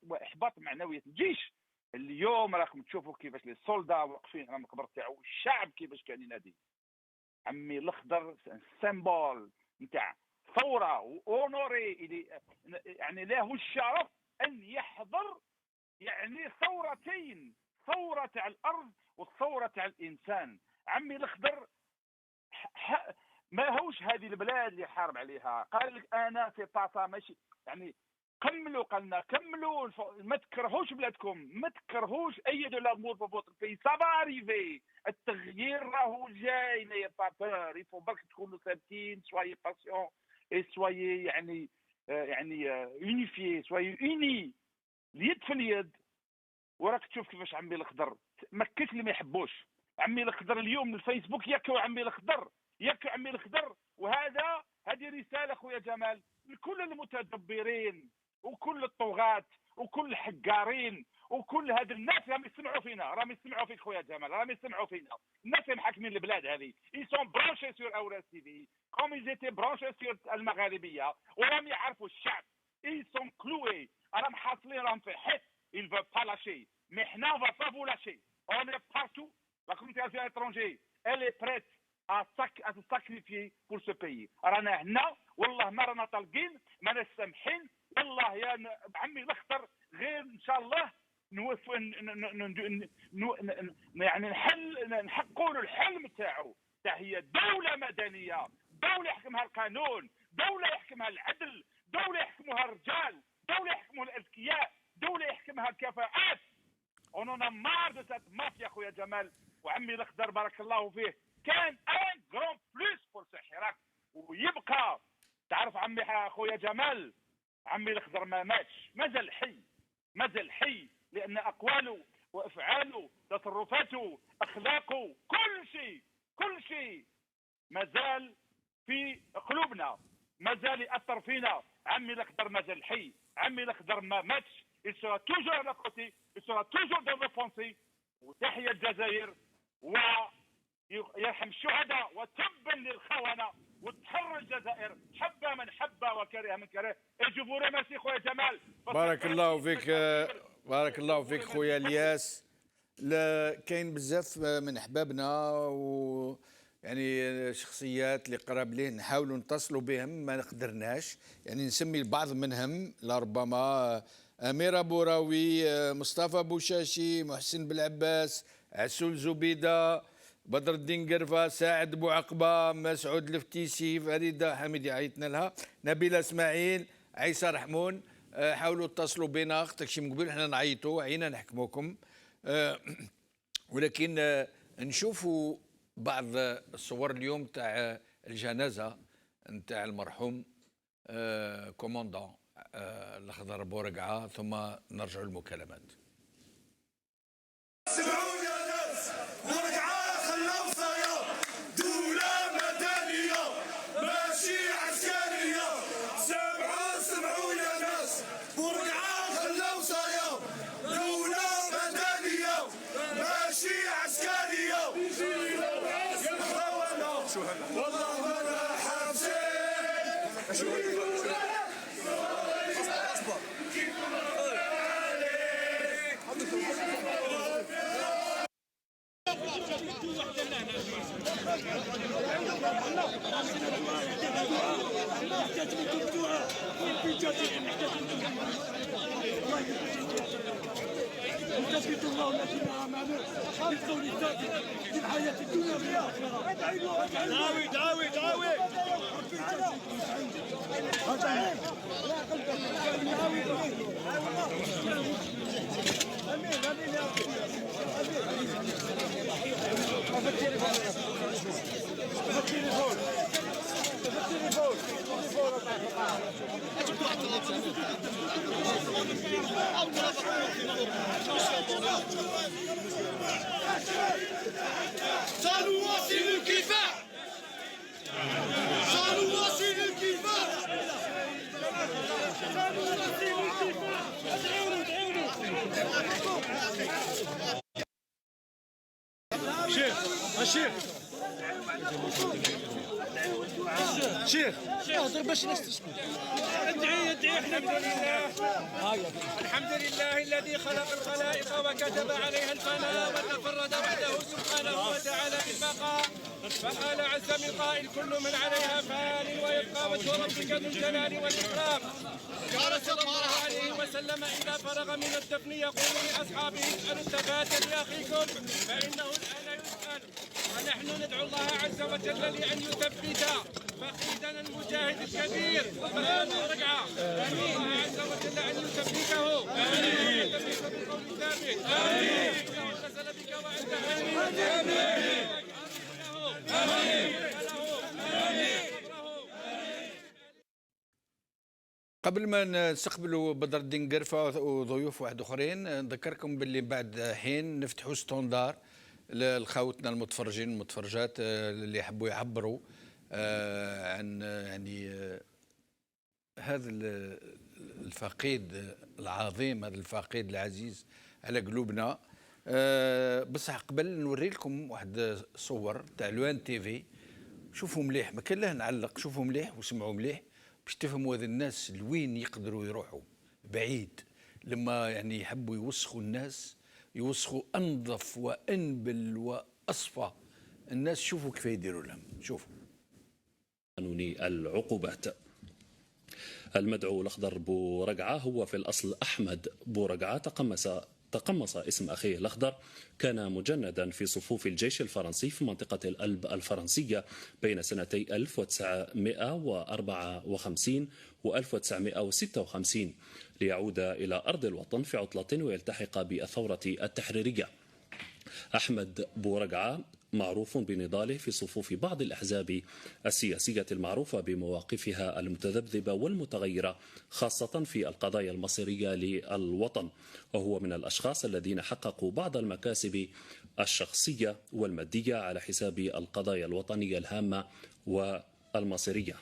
واحباط معنويه الجيش. اليوم راكم تشوفوا كيفاش لي سولدا واقفين على المقبر تاعو الشعب كيفاش كان ينادي عمي الاخضر سيمبول نتاع ثوره واونوري يعني له الشرف ان يحضر يعني ثورتين ثوره تاع الارض والثوره تاع الانسان. عمي الاخضر ما هوش هذه البلاد اللي حارب عليها قال لك انا في طاسه ماشي يعني كملوا قالنا كملوا ما تكرهوش بلادكم ما تكرهوش ايدوا لامور في فوتر في سافا اريفي التغيير راهو جاي نايا بابور يفو برك تكونوا ثابتين سواي باسيون اي سواي يعني يونيفي سواي يوني اليد في اليد. وراك تشوف كيفاش عمي الخضر ما كاش اللي ما يحبوش عمي الخضر اليوم الفيسبوك ياكلوا عمي الخضر هذه رساله خويا جمال لكل المتدبرين وكل الطغاة وكل الحقارين وكل هاد الناس راهم يسمعوا فيك خويا جمال راهم يسمعوا فينا الناس اللي محاكمين البلاد هذه يسون برونشي سور اوراس تي في كوم ايزيتي برونشي سور المغاربيه وراهم يعرفوا الشعب يسون كلوي راهم حاصلين راهم في حيط il veut pas lâcher mais حنا on va pas vous lâcher on est partout la communauté étrangère elle est prête à se sacrifier pour ce pays. رانا هنا والله ما رانا طالقين ما سامحين والله يا عمي الاخضر غير ان شاء الله يعني نحققوا له الحلم تاعو تاع هي دوله مدنيه دوله يحكمها القانون دوله يحكمها العدل دوله يحكمها الرجال دوله يحكمها الاذكياء دوله يحكمها الكفاءات. on en a marre de cette mafia خويا جمال. وعمي الاخضر بارك الله فيه كان ان جرون بلوس بور سي حراك ويبقى تعرف عمي خويا جمال عمي الاخضر ما ماتش مازال حي لان اقواله وافعاله تصرفاته اخلاقه كل شيء مازال في قلوبنا مازال ياثر فينا. عمي الاخضر مازال حي عمي الاخضر ما ماتش il sera toujours à la côté il sera toujours dans nos pensées. وتحيا الجزائر ويرحم الشهداء وتبا للخونه وتحرر الجزائر حب من حب وكره من كره. جو فو ريميرسي خويا جمال. بارك الله فيك خويا الياس. كاين بزاف من احبابنا و يعني شخصيات اللي قراب ليه نحاولوا نتصلوا بهم ما قدرناش يعني نسمي البعض منهم لربما أميرة بوراوي مصطفى بوشاشي محسن بالعباس عسول زبيدة بدر الدين قرفة ساعد بوعقبة مسعود الفتيسي فريدة حميدي عيطنا لها نبيلة اسماعيل عيسى رحمون. حاولوا اتصلوا بنا اختك شي من قبل احنا نعيطوا عينا نحكموكم ولكن نشوفوا بعض الصور اليوم تاع الجنازة نتاع المرحوم كوموندون الأخضر بورقعة ثم نرجع للمكالمات. سمعوا يا ناس بورقعة خلاو صايا دولة مدنية ماشي عسكرية. سمعوا يا ناس بورقعة خلاو صايا دولة مدنية ماشي عسكرية. والله نثبت الله الذين امنوا بالقول الثابت في الحياه الدنيا والاخره. داوي داوي داوي سنواصل الكفاح سنواصل الكفاح شيخ الشيخ شيخ اهضر باش الناس تسكت. ادعي الحمد لله الحمد لله الذي خلق الخلائق وكتب عليها الفناء وتفرد وحده سبحانه وتعالى بالبقاء. فقال عز من قائل كل من عليها فان ويبقى وجه ربك ذو الجلال والاكرام. قال صلى الله عليه وسلم اذا فرغ من الدفن يقول لاصحابه اسالوا الثبات لاخيكم فانه الان يسال. ونحن ندعو الله عز وجل لان يثبت فقيدنا المجاهد الكبير فهد ورقعه. ندعو الله عز وجل ان يثبته ويثبت بالقول الثابت. انه نزل بك وانت امين. قبل ما نستقبلوا بدر الدين قرفة وضيوف واحد اخرين نذكركم باللي بعد حين نفتحوا ستوندار لخوتنا المتفرجين والمتفرجات اللي يحبوا يعبروا عن يعني هذا الفقيد العظيم، هذا الفقيد العزيز على قلوبنا. بصح قبل نوري لكم واحد صور تاع لوان تيفي. شوفوا مليح، ما كان له نعلق، شوفوا مليح وسمعوا مليح باش تفهموا هذا الناس لوين يقدروا يروحوا بعيد لما يعني يحبوا يوسخوا الناس، يوسخوا انظف وانبل واصفى الناس. شوفوا كيف يديروا لهم. شوفوا قانوني العقوبات. المدعو الأخضر بورقعة هو في الأصل أحمد بورقعة، تقمص اسم أخيه الأخضر. كان مجندا في صفوف الجيش الفرنسي في منطقة الألب الفرنسية بين سنتي 1954 و 1956 ليعود إلى أرض الوطن في عطلة ويلتحق بالثورة التحريرية. أحمد بورقعة معروف بنضاله في صفوف بعض الأحزاب السياسية المعروفة بمواقفها المتذبذبة والمتغيرة خاصة في القضايا المصيرية للوطن، وهو من الأشخاص الذين حققوا بعض المكاسب الشخصية والمادية على حساب القضايا الوطنية الهامة والمصيرية.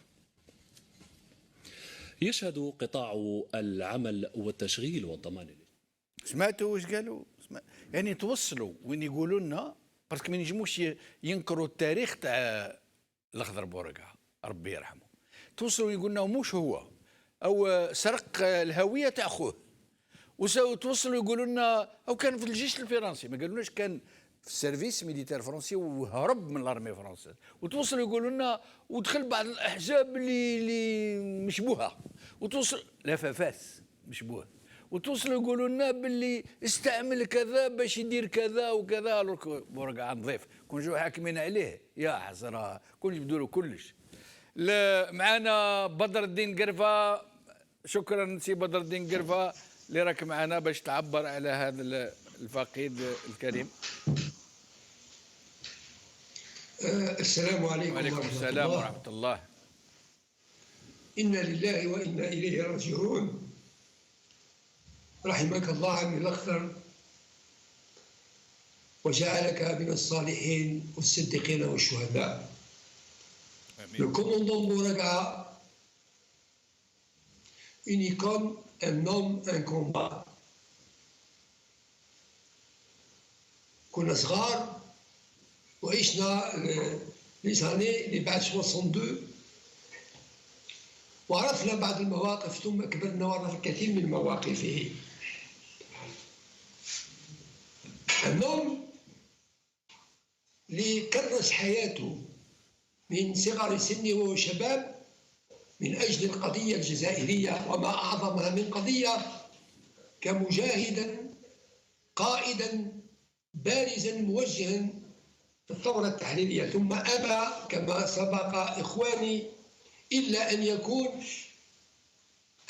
يشهد قطاع العمل والتشغيل والضمان. سمعتوا واش قالوا؟ يعني توصلوا وين يقولوا لنا باسكو ما ينجموش ينكروا التاريخ تاع الأخضر بورقعة ربي يرحمه. توصلوا يقول لنا مش هو او سرق الهويه تاع خوه، وتوصلوا يقولوا لنا او كان في الجيش الفرنسي، ما قالولناش كان في السيرفيس ميليتير فرنسي وهرب من الارمي فرنسيه. وتوصلوا يقولوا لنا ودخل بعض الاحزاب اللي مشبوهه، وتوصل لفافاس مشبوه، وتوصلوا يقولوا لنا باللي استعمل كذا باش يدير كذا وكذا. بورقعة نظيف كون جاو حاكمين عليه يا حسره، كون يبدوا له كلش. معنا بدر الدين قرفة. شكرا سي بدر الدين قرفة اللي راك معنا باش تعبر على هذا الفقيد الكريم. السلام عليكم. وعليكم السلام ورحمة الله. إنا لله وإنا إليه راجعون. رحمك الله عن الأخضر وجعلك من الصالحين والصديقين والشهداء. Le commandant Bouraqua, une icône, un homme, un combat. كنا صغار وعشنا les années بعد 62 وعرفنا بعض المواقف ثم كبرنا وعرفنا الكثير من مواقفه. النوم اللي كرس حياته من صغر سنه وهو شباب من أجل القضية الجزائرية، وما أعظمها من قضية، كمجاهدا قائدا بارزا موجها في الثورة التحريرية، ثم أبى كما سبق إخواني إلا أن يكون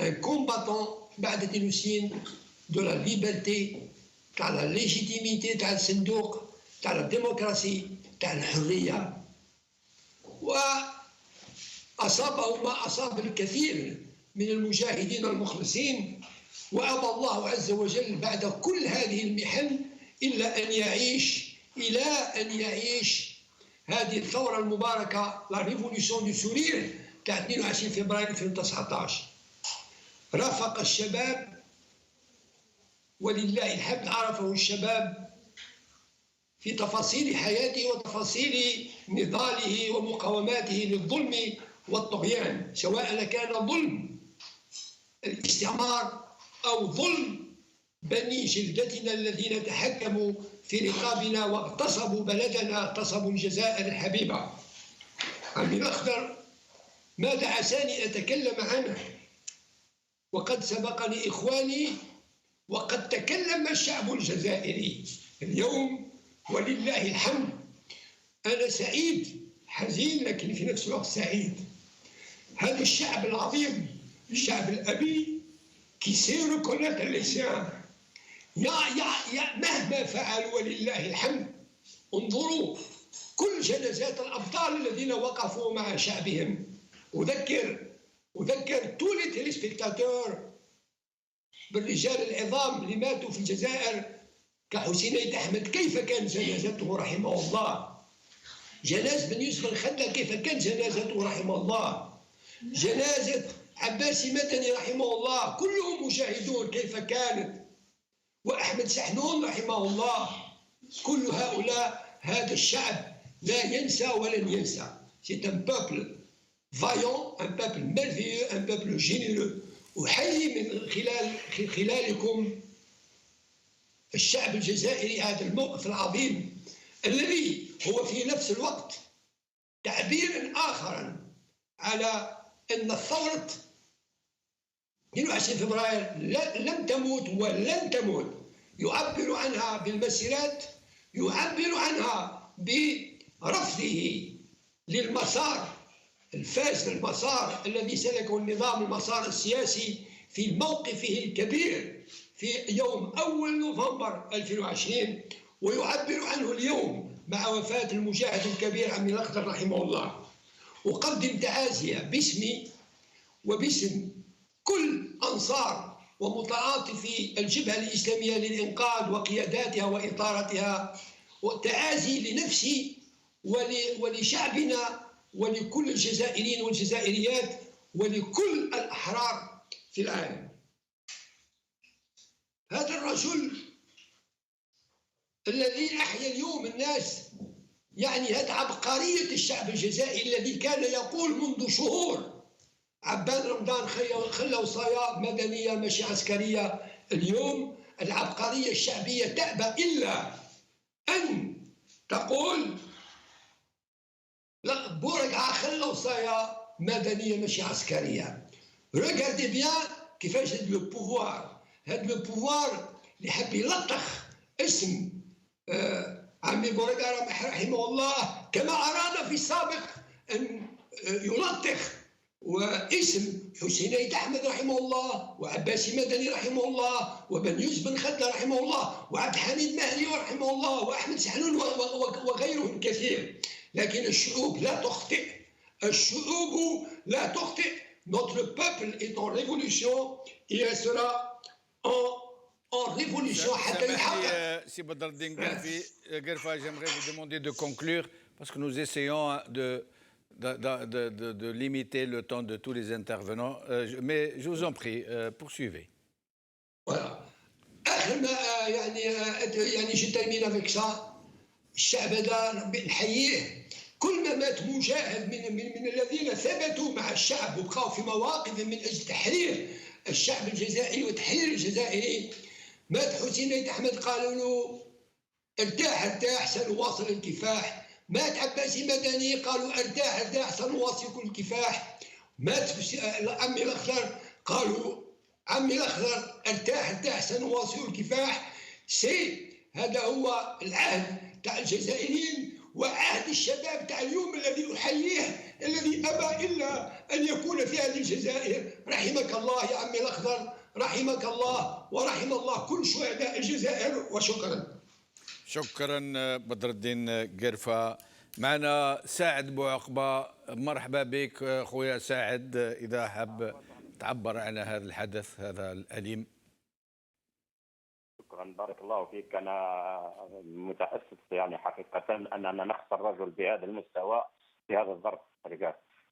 un combattant بعد 92 de la liberté، تاع لا ليجيتيميتي تاع الصندوق، تاع الديمقراطية، تاع الحرية. وأصابه ما أصاب الكثير من المجاهدين المخلصين، وأبى الله عز وجل بعد كل هذه المحن إلا أن يعيش هذه الثورة المباركة، لا ريفوليسيون دو سورير تاع 22 فبراير 2019. رافق الشباب ولله الحمد، عرفه الشباب في تفاصيل حياته وتفاصيل نضاله ومقاوماته للظلم والطغيان، سواء كان ظلم الاستعمار أو ظلم بني جلدتنا الذين تحكموا في رقابنا واغتصبوا بلدنا، اغتصبوا الجزائر الحبيبة. عمي الأخضر ما دعساني أتكلم عنه، وقد سبقني إخواني وقد تكلم الشعب الجزائري اليوم ولله الحمد. أنا سعيد، حزين لكن في نفس الوقت سعيد. هذا الشعب العظيم، الشعب الأبي qui sait reconnaître les siens، مهما فعل ولله الحمد. انظروا كل جنازات الأبطال الذين وقفوا مع شعبهم. أذكر tous les téléspectateurs بالرجال العظام اللي ماتوا في الجزائر كحسين أحمد، كيف كان جنازته رحمه الله. جنازة بن يوسف الخدة كيف كان جنازته رحمه الله. جنازة عباسي مدني رحمه الله، كلهم مجاهدون كيف كانت. وأحمد سحنون رحمه الله. كل هؤلاء هذا الشعب لا ينسى ولن ينسى. C'est un peuple vaillant, un peuple merveilleux, un peuple généreux. أحيي من خلالكم الشعب الجزائري هذا الموقف العظيم الذي هو في نفس الوقت تعبيرا آخرا على أن الثورة 22 فبراير لم تموت ولن تموت. يعبر عنها بالمسيرات، يعبر عنها برفضه للمسار الفاسد، المسار الذي سلكه النظام، المسار السياسي، في موقفه الكبير في يوم 1 نوفمبر 2020، ويعبر عنه اليوم مع وفاة المجاهد الكبير عمي الأخضر رحمه الله. أقدم تعازية باسمي وباسم كل أنصار ومتعاطفي الجبهة الإسلامية للإنقاذ وقياداتها وإطارتها، وتعازي لنفسي ولشعبنا ولكل الجزائريين والجزائريات ولكل الأحرار في العالم. هذا الرجل الذي أحيا اليوم الناس، يعني هذه عبقرية الشعب الجزائري الذي كان يقول منذ شهور عبان رمضان خلى وصايا مدنية ماشي عسكرية. اليوم العبقرية الشعبية تأبى إلا أن تقول لا، بورقعة خلى وصايا مدنية ماشي عسكرية. ريغاردي بيان كيفاش هاد لو بوفوار، هاد لو بوفوار اللي حب يلطخ اسم عمي بورقعة رحمه الله، كما أراد في السابق أن يلطخ واسم حسين أحمد رحمه الله، وعباسي مدني رحمه الله، وبن يوسف بن خدلة رحمه الله، وعبد الحميد مهدي رحمه الله، وأحمد سحنون وغيرهم كثير. لكن الشعوب لا تخطئ، الشعوب لا تخطئ. Notre peuple est en révolution et elle sera en révolution حتى يحقق. Si Badr Din Gerfa, j'aimerais vous demander de conclure parce que nous essayons de limiter le temps de tous les intervenants. Mais je vous en prie, poursuivez. Voilà. آخر ما يعني je termine avec ça. الشعب هذا ربي نحييه، كل ما مات مجاهد من الذين ثبتوا مع الشعب وبقوا في مواقف من أجل تحرير الشعب الجزائري وتحرير الجزائري. مات حسين عيد أحمد قالوا له ارتاح سنواصل الكفاح. مات عباسي مدني قالوا ارتاح سنواصل الكفاح. مات عمي الأخضر قالوا عمي الأخضر ارتاح سنواصل الكفاح. هذا هو العهد تاع الجزائريين وعهد الشباب تاع اليوم الذي أحييه، الذي أبى إلا أن يكون في هذه الجزائر. رحمك الله يا عمي الأخضر، رحمك الله ورحم الله كل شهداء الجزائر. وشكرا. شكرا بدر الدين قرفة. معنا ساعد بوعقبة، مرحبا بك خويا ساعد، إذا حاب تعبر عن هذا الحدث هذا الأليم. شكرا، بارك الله فيك. أنا متأسف يعني حقيقة أننا نخسر رجل بهذا المستوى في هذا الظرف.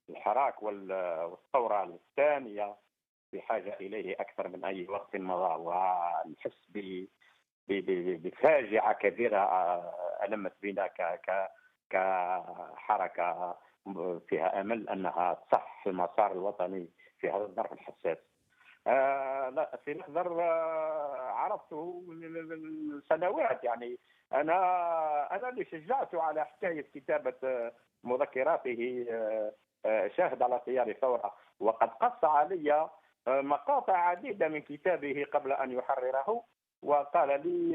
الحراك والثورة الثانية بحاجة إليه أكثر من أي وقت مضى، ونحس بفاجعة كبيرة ألمت بنا كحركة فيها أمل أنها تصح في المسار الوطني في هذا الظرف الحساس. لا سي الأخضر عرفته من سنوات، يعني أنا اللي شجعته على حكاية كتابة مذكراته شاهد على تيار الثورة، وقد قص علي مقاطع عديدة من كتابه قبل أن يحرره، وقال لي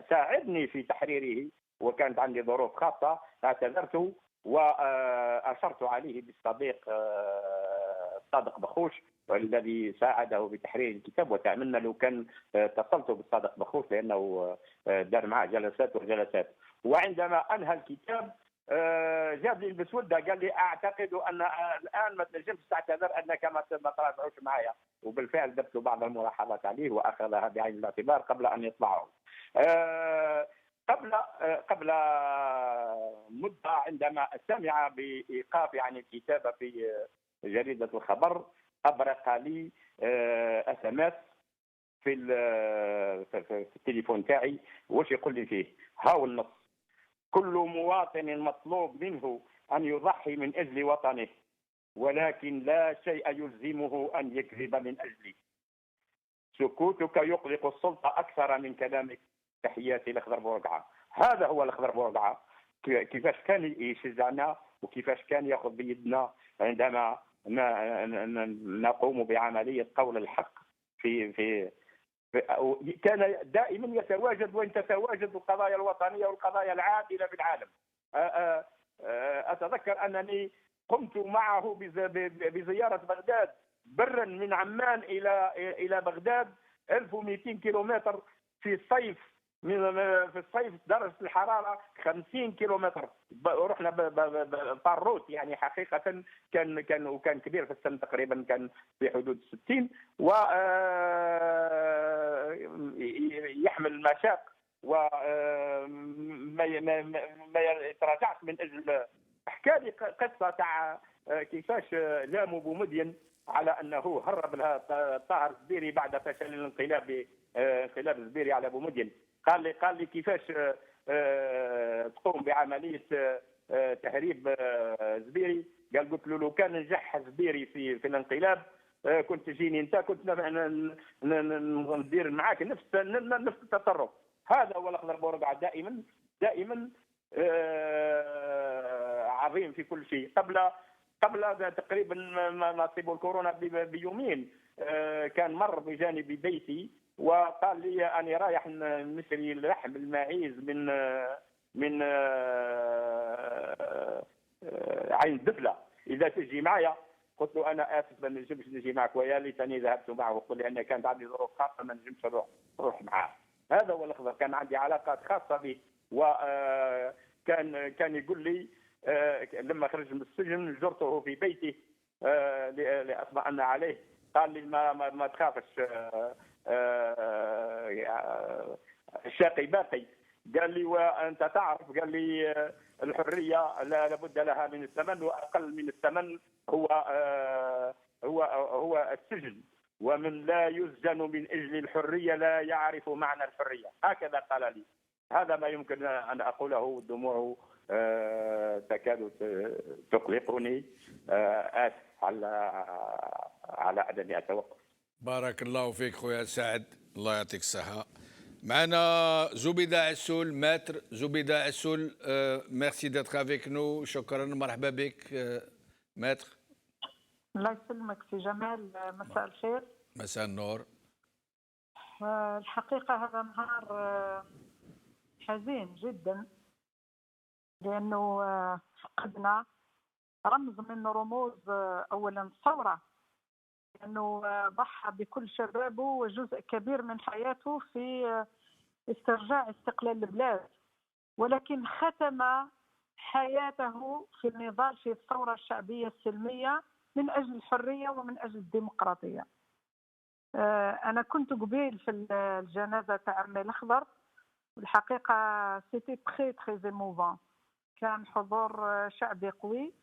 ساعدني في تحريره، وكانت عندي ظروف خاصة. اعتذرت وأشرت عليه بالصديق صادق بخوش الذي ساعده بتحرير الكتاب، وتأملنا لو كان اتصلت بالصادق بخوش لأنه دار معه جلسات وجلسات. وعندما أنهى الكتاب جاب لي المسودة، قال لي أعتقد أن الآن ما تنجمش تعتذر أنك ما تراجعوش معايا، وبالفعل درت له بعض الملاحظات عليه وأخذها بعين الاعتبار قبل أن يطلعوا. قبل مدة عندما سمع بإيقافي عن الكتابة في جريدة الخبر أبرق لي SMS في التليفون تاعي. واش يقول لي فيه؟ هاو النص: كل مواطن مطلوب منه أن يضحي من أجل وطنه، ولكن لا شيء يلزمه أن يكذب من أجله. سكوتك يقلق السلطة أكثر من كلامك. تحياتي الأخضر بورقعة. هذا هو الأخضر بورقعة، كيفاش كان يشجعنا وكيفاش كان يأخذ بيدنا عندما نقوم بعملية قول الحق. كان دائما يتواجد وين تتواجد القضايا الوطنية والقضايا العادلة في العالم. أتذكر أنني قمت معه بزيارة بغداد برا من عمان إلى بغداد 1200 كيلومتر في الصيف. في الصيف درجة الحرارة 50 كيلومتر، رحنا باروت، يعني حقيقة كان كبير في السن، تقريبا كان في حدود 60، ويحمل المشاق وما يتراجعش من أجل. حكى لي قصة تاع كيفاش لاموا بومدين على أنه هرب لها طاهر الزبيري بعد فشل الانقلاب الزبيري على بومدين. قال لي كيفاش تقوم بعملية تهريب زبيري. قلت له لو كان نجح زبيري في الانقلاب كنت تجيني انت، كنت ندير معاك نفس التصرف. هذا هو الأخضر بورقعة، دائما عظيم في كل شيء. قبل تقريبا ما تصيب الكورونا بيومين كان مر بجانب بيتي وقال لي أني رايح نشري لحم الماعيز من عين دبلة، إذا تجي معي. قلت له أنا آسف ما نجمش نجي معك، ويا ليتني ذهبت معه. قل لي أن كانت عندي ظروف خاصة ما نجمش نروح معه. هذا هو الأخضر، كان عندي علاقات خاصة به. وكان يقول لي لما خرج من السجن زرته في بيته لأطمئن عليه. قال لي ما تخافش، الشاقي باقي. قال لي وأنت تعرف، قال لي الحرية لابد لها من الثمن، وأقل من الثمن هو السجن، ومن لا يسجن من أجل الحرية لا يعرف معنى الحرية. هكذا قال لي. هذا ما يمكن أن أقوله. دموعه تكاد تقلقني. آسف على أنني أتوقف. بارك الله فيك خويا سعد، الله يعطيك الصحة. معنا زبيدة عسول، ماتر زبيدة عسول، ميرسي داتر افيك نو، شكرا، مرحبا بك ماتر. الله يسلمك سي جمال، مساء الخير. مساء النور. الحقيقة هذا نهار حزين جدا، لأنه فقدنا رمز من رموز أولا الثورة، لأنه ضحى بكل شبابه وجزء كبير من حياته في استرجاع استقلال البلاد، ولكن ختم حياته في النضال في الثورة الشعبية السلمية من أجل الحرية ومن أجل الديمقراطية. أنا كنت قبيل في الجنازة تاع عمي الأخضر، والحقيقة سيتي تخي تخي ايموفون، كان حضور شعبي قوي.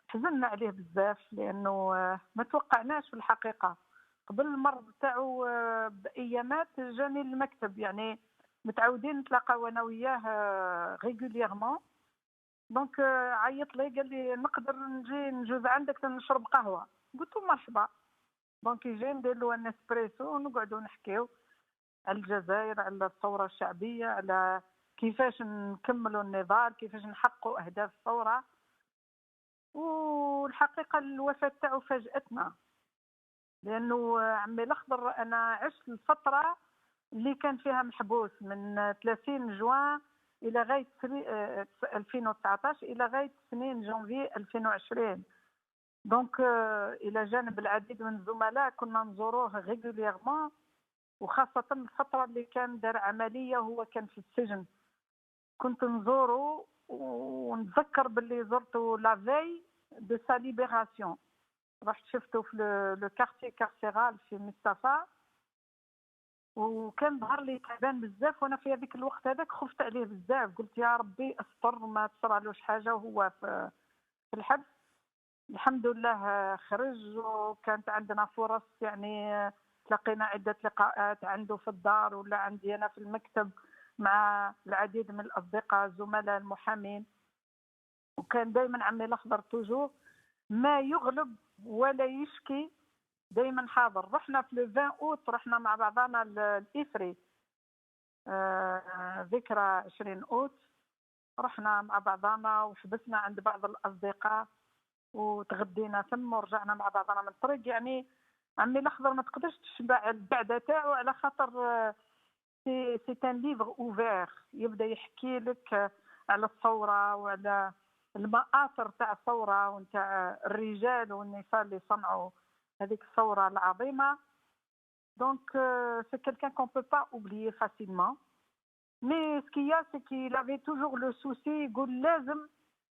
حزننا عليه بزاف، لأنه ما توقعناش في الحقيقة. قبل المرض تاعو بأيامات جاني للمكتب، يعني متعودين نتلاقاو أنا وياه ريغوليرمون. دونك عيط لي قال لي نقدر نجي نجوز عندك نشرب قهوة، قلت له مرحبا. دونك يجي ندير له ان اسبريسو ونقعدوا نحكيو على الجزائر، على الثورة الشعبية، على كيفاش نكملوا النضال، كيفاش نحققوا أهداف الثورة. والحقيقة الوفاة تاعو فاجأتنا، لأنه عمي الأخضر أنا عشت الفترة اللي كان فيها محبوس من 30 جوان إلى غاية 2019 إلى غاية 2 جانفي 2020. دونك إلى جانب العديد من الزملاء كنا نزوروه ريغوليرمون، وخاصة الفترة اللي كان دار عملية وهو كان في السجن كنت نزوره. ونتذكر باللي زرته لافي دو سا ليبراسيون، رحت شفته في لو كارتي كارسيرال في مصطفى، وكان ظهر لي تعبان بزاف. وانا في هذيك الوقت هذاك خفت عليه بزاف، قلت يا ربي استر ما تصرالوش حاجه وهو في الحبس. الحمد لله خرج، وكانت عندنا فرص، يعني تلقينا عده لقاءات عنده في الدار ولا عندي انا في المكتب مع العديد من الاصدقاء الزملاء المحامين. وكان دائما عمي الاخضر توجور ما يغلب ولا يشكي، دائما حاضر. رحنا في لو 20 اوت، رحنا مع بعضنا الإفري، ذكرى 20 اوت، رحنا مع بعضنا وحبسنا عند بعض الأصدقاء وتغدينا ثم ورجعنا مع بعضنا من الطريق. يعني عمي الأخضر ما تقدرش تشبع البعدة تاعو، على خاطر سي ان ليفر اوفير، يبدا يحكي لك على الثورة وعلى المآثر تاع الثورة ونتاع الرجال والنساء اللي صنعوا هذيك الثورة العظيمة. Donc c'est quelqu'un qu'on peut pas oublier facilement. Mais ce qu'il y a, c'est qu'il avait toujours le souci، يقول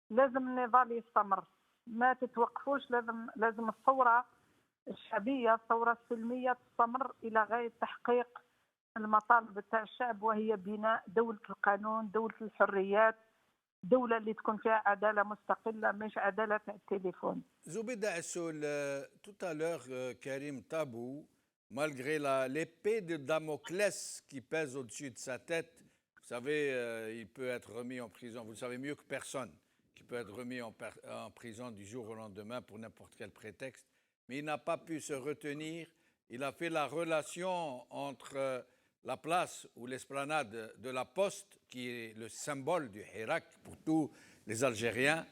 لازم النضال يستمر، ما تتوقفوش، لازم الثورة الشعبية، الثورة السلمية تستمر إلى غاية تحقيق المطالب تاع الشعب، وهي بناء دولة القانون، دولة الحريات، دولة اللي تكون فيها عدالة مستقلة، مش عدالة تاع التليفون. Zoubida Assoul, tout à l'heure, Karim Tabou, malgré l'épée de Damoclès qui pèse au-dessus de sa tête, vous savez, il peut être remis en prison, vous le savez mieux que personne, qu'il peut être remis en prison du jour au lendemain pour n'importe quel prétexte, mais il n'a pas pu se retenir. Il a fait la relation entre la place ou l'esplanade de la Poste, qui est le symbole du Hirak pour tous les Algériens,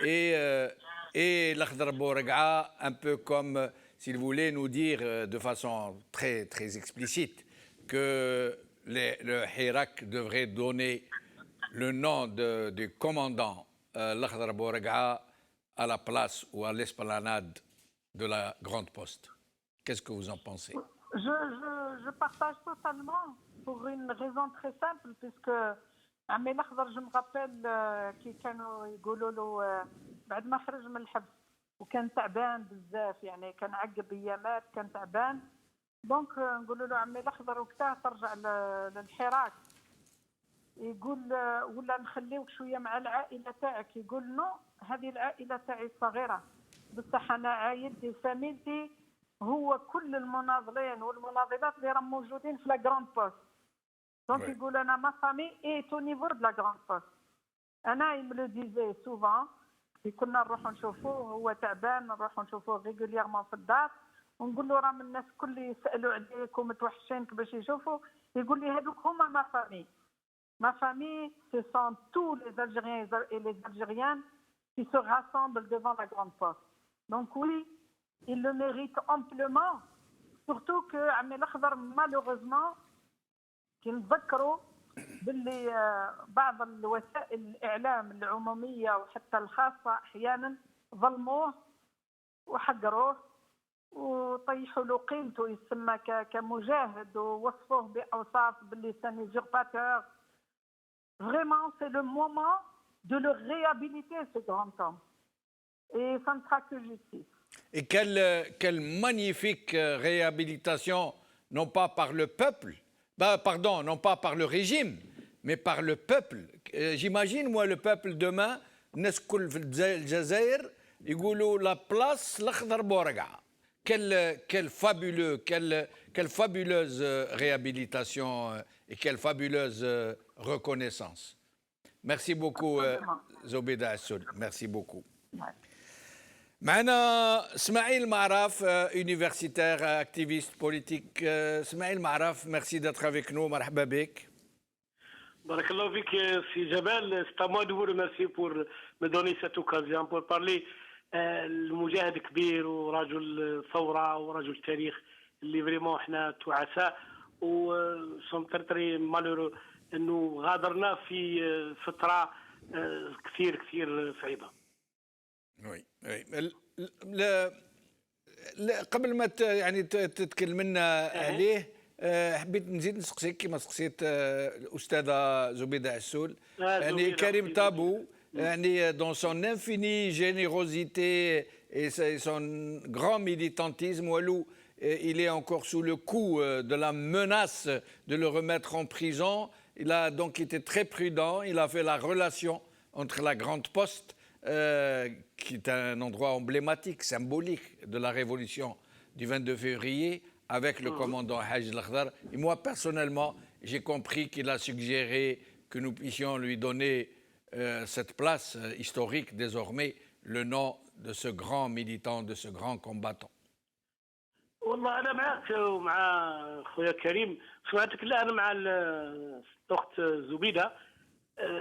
et l'Akhdar Bourega'a, un peu comme, s'il voulait nous dire de façon très, très explicite que le Hirak devrait donner le nom du commandant l'Akhdar Bourega'a à la place ou à l'esplanade de la Grande Poste. Qu'est-ce que vous en pensez? Je partage totalement, pour une raison très simple, puisque عمي الأخضر جو مغابيل كي كانوا يقولوا له بعد ما خرج من الحبس وكان تعبان بزاف، يعني كان عقب ايامات كان تعبان. دونك نقولوا له عمي الأخضر وقتها ترجع للحراك، يقول ولا نخليوك شويه مع العائله تاعك، يقول نو هذه العائله تاعي صغيره بصح انا عائلتي فاميلتي هو كل المناضلين والمناضلات اللي راهم موجودين في لا جراند بوست. دونك يقول انا ما فامي اي تو نيفو دو لا غراند بوست. انا يملو ديزي سوفون كي كنا نروحوا نشوفوه هو تعبان نروحوا نشوفوه ريغوليرمون في الدار ونقول له راهم الناس الكل يسالوا عليك ومتوحشينك باش يشوفوا، يقول لي هذوك هما ما فامي. ما فامي ce sont tous les Algériens et les Algériennes qui se rassemblent devant la grande poste. Donc oui, il le mérite amplement, surtout que عمي الأخضر malheureusement كي نتذكروا باللي بعض الوسائل الإعلام العمومية وحتى الخاصة أحيانا ظلموه وحقروه وطيحوا له قيمته، يسمى كمجاهد ووصفوه بأوصاف باللي سان usurpateur. Vraiment, c'est le moment de le réhabiliter, ce grand homme. Et ça ne sera que justice. Et quelle magnifique réhabilitation, non pas par le peuple, pardon, non pas par le régime, mais par le peuple. J'imagine, moi, le peuple demain, نسكل في الجزائر يقولوا la place l'Akhdar Bourega'a. Quelle fabuleuse réhabilitation et quelle fabuleuse reconnaissance. Merci beaucoup, Zobeida Assoul. Merci beaucoup. معنا اسماعيل معرف universitaire activiste politique. اسماعيل معرف, merci d'être avec nous. مرحبا بك. بارك الله فيك سي جبال. C'est à moi de vous remercier pour me donner cette occasion pour parler. المجاهد كبير ورجل ثورة ورجل تاريخ اللي فريمون احنا تعساء وسوم تري مالورو انه غادرنا في فترة كثير صعيبة. وي قبل ما يعني تتكلم لنا عليه حبيت نزيد نسقسيك كما سقسيت الأستاذة زبيدة عسول. يعني كريم تابو dans son infinie générosité et son grand militantisme, il est encore sous le coup de la menace de le remettre en prison. Il a donc été très prudent. Il a fait la relation entre la Grande Poste, qui est un endroit emblématique, symbolique de la révolution du 22 février, avec le commandant Haj al-Akhdar. Et moi, personnellement, j'ai compris qu'il a suggéré que nous puissions lui donner cette place historique, désormais, le nom de ce grand militant, de ce grand combattant. والله أنا معك ومع خويا كريم سمعتك. لا أنا مع الأخت زبيدة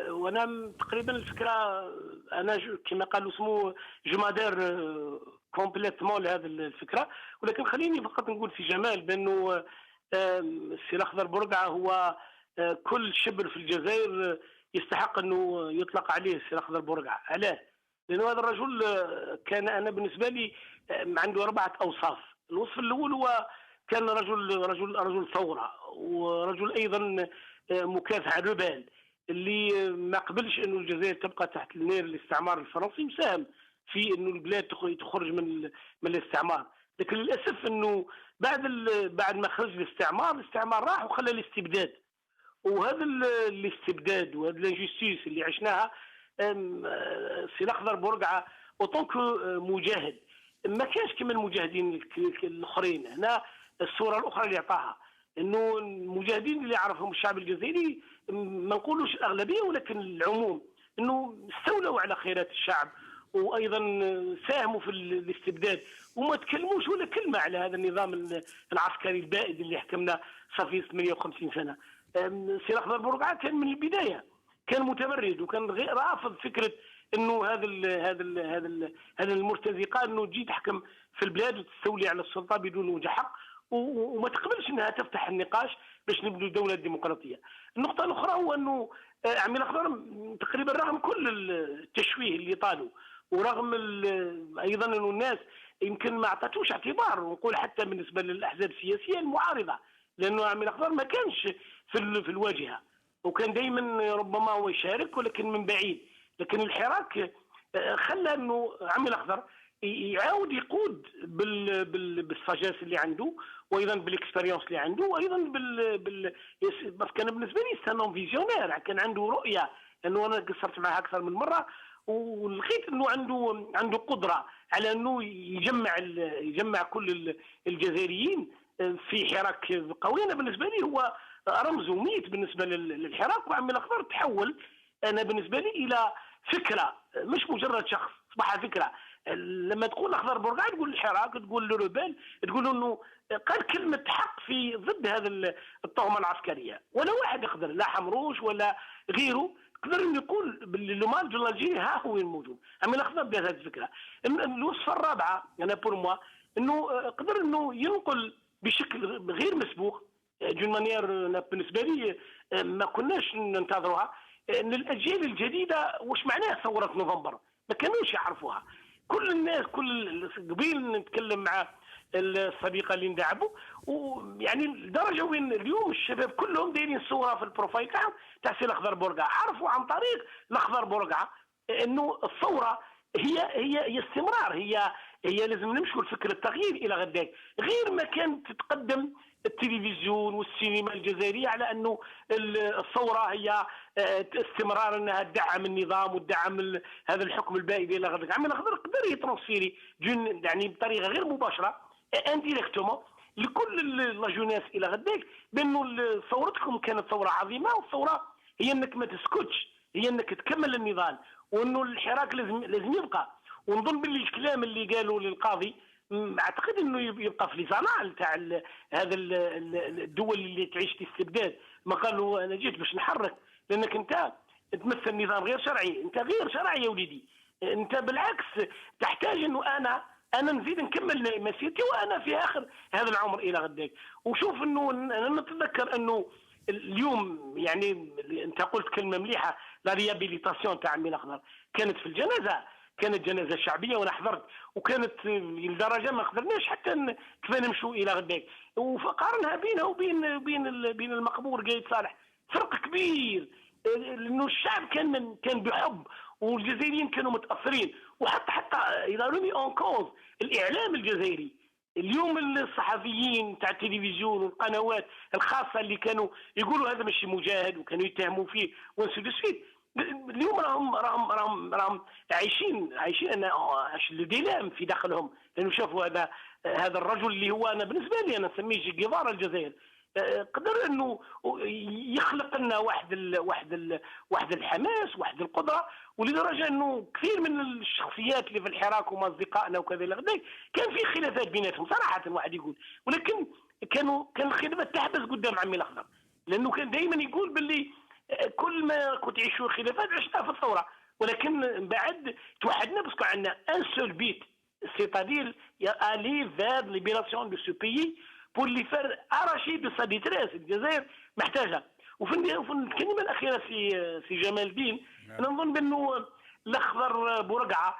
وأنا تقريبا الفكرة أنا كما قالوا اسمه جمادير كومبليتمون لهذه الفكرة، ولكن خليني فقط نقول في جمال بأنه السي الأخضر بورقعة هو كل شبر في الجزائر يستحق انه يطلق عليه السي الأخضر بورقعة. علاه؟ لانه هذا الرجل كان انا بالنسبه لي عنده 4 أوصاف. الوصف الاول هو كان رجل ثوره ورجل ايضا مكافح الربال اللي ما قبلش انه الجزائر تبقى تحت النير الاستعمار الفرنسي، مساهم في انه البلاد تخرج من الاستعمار. لكن للاسف انه بعد ما خرج الاستعمار راح وخلى الاستبداد، وهذا الاستبداد وهذا الانجستيس اللي عشناها السي الأخضر بورقعة اوطونك مجاهد ما كانش كما المجاهدين الاخرين. هنا الصوره الاخرى اللي عطاها انه المجاهدين اللي يعرفهم الشعب الجزائري ما نقولوش الاغلبيه ولكن العموم انه استولوا على خيرات الشعب وايضا ساهموا في الاستبداد وما تكلموش ولا كلمه على هذا النظام العسكري البائد اللي حكمنا صافي 58 سنه. السي الأخضر بورقعة كان من البدايه كان متمرد وكان رافض فكره انه هذا المرتزقه انه تجي تحكم في البلاد وتستولي على السلطه بدون وجه حق وما تقبلش انها تفتح النقاش باش نبنوا دوله ديمقراطيه. النقطه الاخرى هو انه عمي الأخضر تقريبا رغم كل التشويه اللي طالوا ورغم ايضا انه الناس يمكن ما عطاتوش اعتبار، ونقول حتى بالنسبه للاحزاب السياسيه المعارضه، لانه عمي الأخضر ما كانش في الواجهه وكان دائما ربما هو يشارك ولكن من بعيد. لكن الحراك خلى انه عمي الأخضر يعاود يقود بالساجاس اللي عنده وايضا بالاكسبيريونس اللي عنده وايضا بس كان بالنسبه لي سان فيزيونير، كان عنده رؤيه. لانه انا قصرت معاه اكثر من مره ولقيت انه عنده قدره على انه يجمع كل الجزائريين في حراك قوي. انا بالنسبه لي هو رمز وميت بالنسبه للحراك، وعمي الاخضر تحول انا بالنسبه لي الى فكره مش مجرد شخص، اصبح فكره. لما تقول الاخضر بورقعه تقول الحراك، تقول الروبال، تقول انه قال كلمه حق في ضد هذا الطغمه العسكريه. ولا واحد يقدر، لا حمروش ولا غيره، قدر انه يقول باللومال جلاجيري ها هو الموجود. عمي الاخضر بهذه الفكره. الوصفه الرابعه انا بور موا انه قدر انه ينقل بشكل غير مسبوق دون مانيير بالنسبه لي ما كناش ننتظروها، ان الاجيال الجديده واش معناه ثوره نوفمبر ما كانوش يعرفوها. كل الناس قبيل نتكلم مع الصديقه اللي ندعبوا، ويعني لدرجه وين اليوم الشباب كلهم دايرين صوره في البروفايل تاعهم تاع سي الاخضر بورقعه، عرفوا عن طريق الاخضر بورقعه انه الثوره هي استمرار، هي لازم نمشوا لفكره التغيير الى غداك، غير ما كان تتقدم التلفزيون والسينما الجزائريه على انه الثوره هي استمرار، انها تدعم النظام وتدعم هذا الحكم البائد الى غداك. عمي الاخضر قدر يترانسفيري يعني بطريقه غير مباشره انديريكتومون لكل لا جونيس الى غداك بانه ثورتكم كانت ثوره عظيمه، والثوره هي انك ما تسكتش، هي انك تكمل النضال، وانه الحراك لازم يبقى. ونظن باللي الكلام اللي قالوا للقاضي اعتقد انه يبقى في ليزانال تاع هذا الدول اللي تعيش في استبداد. ما قالوا انا جيت باش نحرك، لانك انت تمثل نظام غير شرعي، انت غير شرعي يا وليدي، انت بالعكس تحتاج انه انا نزيد نكمل مسيرتي وانا في اخر هذا العمر الى غداك. وشوف انه انا نتذكر انه اليوم يعني انت قلت كلمه مليحه، لا ريابيليتاسيون تاع عمي الاخضر كانت في الجنازه، كانت جنازه شعبيه وانا حضرت، وكانت لدرجه ما قدرناش حتى كيف نمشوا الى غداك. وقارنها بينها وبين المقبور قايد صالح فرق كبير، لانه الشعب كان بحب، والجزائريين كانوا متاثرين، وحتى الى رمي اون كوز الاعلام الجزائري. اليوم الصحفيين تاع التلفزيون والقنوات الخاصه اللي كانوا يقولوا هذا ماشي مجاهد وكانوا يتهموا فيه ونسو دو سويت، اليوم راهم عايشين الديلام في داخلهم، لانه شافوا هذا الرجل اللي هو انا بالنسبه لي انا نسميه جي جيفارا الجزائر، قدر انه يخلق لنا واحد الحماس، واحد القدره، ولدرجه انه كثير من الشخصيات اللي في الحراك وما اصدقائنا وكذا الى غداك كان في خلافات بيناتهم صراحه واحد يقول، ولكن كان الخلافات تحبس قدام عمي الاخضر، لانه كان دائما يقول باللي كل ما كنت يعيشوا خلافات عشتها في الثوره، ولكن من بعد توحدنا باسكو عندنا ان سول بيت، سيتادير aller vers libération de ce pays pour les faire arracher de sa détresse. الجزائر محتاجه. وفي الكلمه الاخيره في جمال الدين، انا نظن بانه الاخضر بورقعه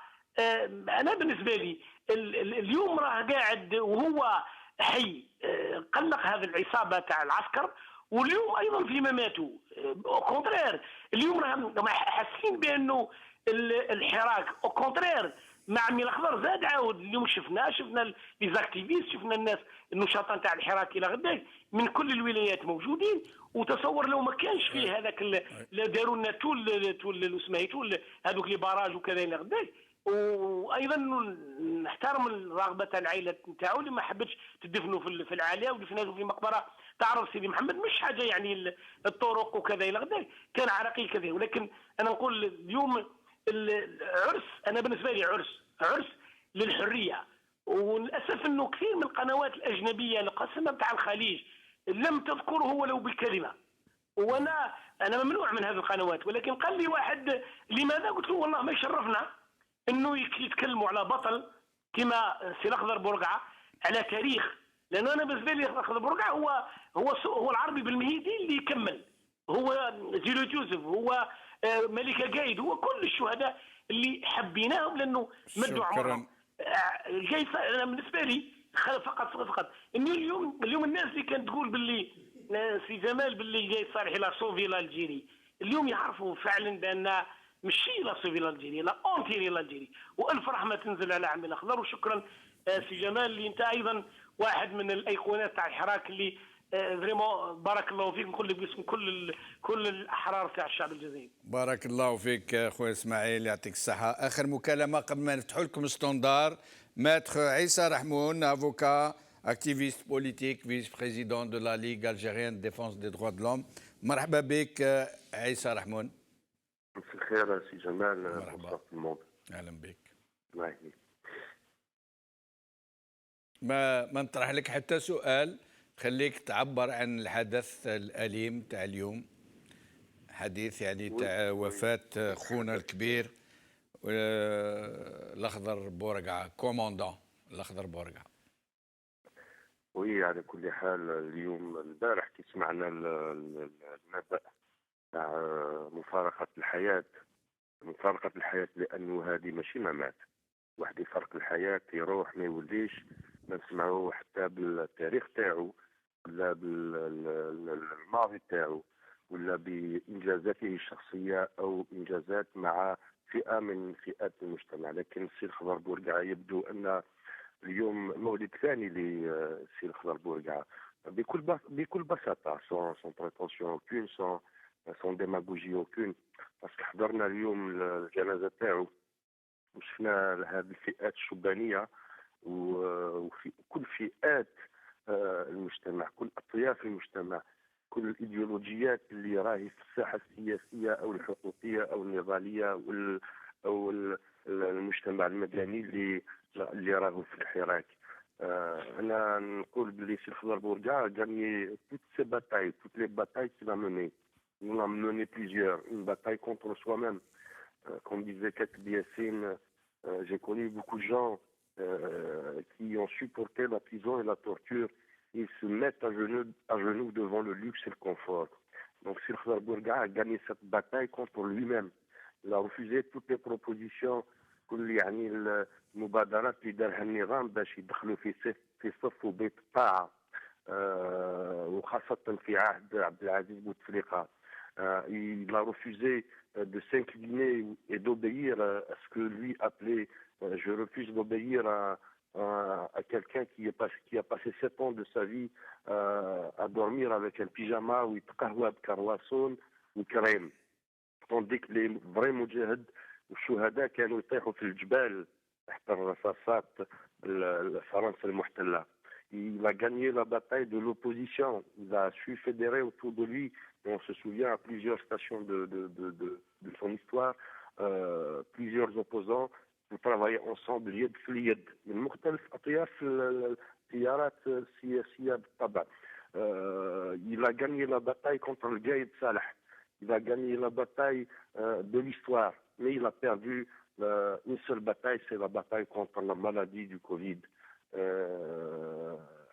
انا بالنسبه لي اليوم راه قاعد وهو حي قلق هذه العصابه تاع العسكر، واليوم ايضا في مماته او كونترير اليوم راهم حاسين بانه الحراك او كونترير مع عمي الاخضر زاد عاود. اليوم شفنا لي زاكتيفيست، شفنا الناس النشطاء تاع الحراك الى غداك من كل الولايات موجودين، وتصور لو ما كانش فيه هذاك داروا لنا تول سميتو هذوك لي باراج وكذا الى غداك. وايضا نحترم الرغبه تاع العائله نتاعو اللي ما حبتش تدفنوا في العاليه ودفنوا في مقبره تعرف سيدي محمد، مش حاجه يعني الطرق وكذا الى غداك، كان عراقي كذا. ولكن انا نقول اليوم العرس انا بالنسبه لي عرس للحريه، وللاسف انه كثير من القنوات الاجنبيه القسمه بتاع الخليج لم تذكره ولو بكلمه، وانا ممنوع من هذه القنوات. ولكن قال لي واحد لماذا؟ قلت له والله ما يشرفنا انه يتكلموا على بطل كما سي الاخضر بورقعه، على تاريخ، لانه انا بالنسبه لي الاخضر بورقعه هو العربي بالمهيدي اللي يكمل، هو زيلوت يوسف، هو ملكه قايد، هو كل الشهداء اللي حبيناهم لانه مدوا عمرهم. انا بالنسبه لي فقط انه اليوم الناس اللي كانت تقول باللي سي جمال باللي جاي صالح لا صوفي الجيري، اليوم يعرفوا فعلا بان ماشي لا صوفي الجيري، لا اونتيري الجيري. والف رحمه تنزل على عمي الاخضر. وشكرا سي جمال اللي انت ايضا واحد من الايقونات تاع الحراك اللي فريمون بارك الله فيك، نقول باسم كل الاحرار تاع الشعب الجزائري. بارك الله فيك خويا اسماعيل، يعطيك الصحة. آخر مكالمة قبل ما نفتحوا لكم ستاندار. ماتر عيسى رحمون، افوكا activiste politique, vice-président de la Ligue algérienne de défense des droits de l'homme. مرحبا بك عيسى رحمون. مساء الخير سي جمال. مرحبا. اهلا بك. الله يحييك. ما نطرح لك حتى سؤال، خليك تعبر عن الحدث الأليم تاع اليوم، حديث يعني تاع وفاة خونا الكبير الأخضر بورقعة، كوموندون الأخضر بورقعة. وي على كل حال اليوم البارح كي سمعنا النبأ تاع مفارقة الحياة، لأنه هذه ماشي ممات، واحد يفرق الحياة يروح ما يوليش ما نسمعوه حتى بالتاريخ تاعو ولا بالماضي تاعو ولا بإنجازاته الشخصية أو إنجازات مع فئة من فئات المجتمع. لكن السي الخضر بورقعة يبدو أن اليوم مولد ثاني للسي الخضر بورقعة بكل بساطة، sans prétention aucune, sans démagogie aucune، باسكو حضرنا اليوم الجنازة تاعو وشفنا هذه الفئات الشبانية وفي كل فئات المجتمع، كل أطياف المجتمع، كل الإيديولوجيات اللي راهي في الساحة السياسية أو الحقوقية أو النضالية أو المجتمع المدني اللي راهو في الحراك. أنا نقول بلي سي الخضر بورقعة gagné toutes les batailles qu'il a menées. Il en a mené plusieurs, une bataille contre soi-même. Comme disait Katib Yassine, j'ai connu beaucoup de gens qui ont supporté la prison et la torture. Ils se mettent à genoux devant le luxe et le confort. Donc Sir Khadr Bourga a gagné cette bataille contre lui-même. Il a refusé toutes les propositions, كل يعني المبادرات اللي دارها النظام باش يدخلوا في صف وبيت الطاعة، وخاصة في عهد عبد العزيز بوتفليقة. Il a refusé de s'incliner et d'obéir à ce que lui appelait je refuse d'obéir à quelqu'un qui a passé 7 ans de sa vie à dormir avec un pyjama ويتقهوى بكرواسون وكريم. Tandis que les vrais مجاهد والشهداء كانوا يطيحوا في الجبال تحت الرصاصات فرنسا المحتلة. Il a gagné la bataille de l'opposition. Il a su fédérer autour de lui, on se souvient à plusieurs stations de son histoire, plusieurs opposants pour travailler ensemble يد في اليد من مختلف أطياف التيارات السياسية بالطبع. Il a gagné la bataille contre le Gaïd Salah. Il a gagné la bataille de l'histoire, mais il a perdu une seule bataille, c'est la bataille contre la maladie du Covid.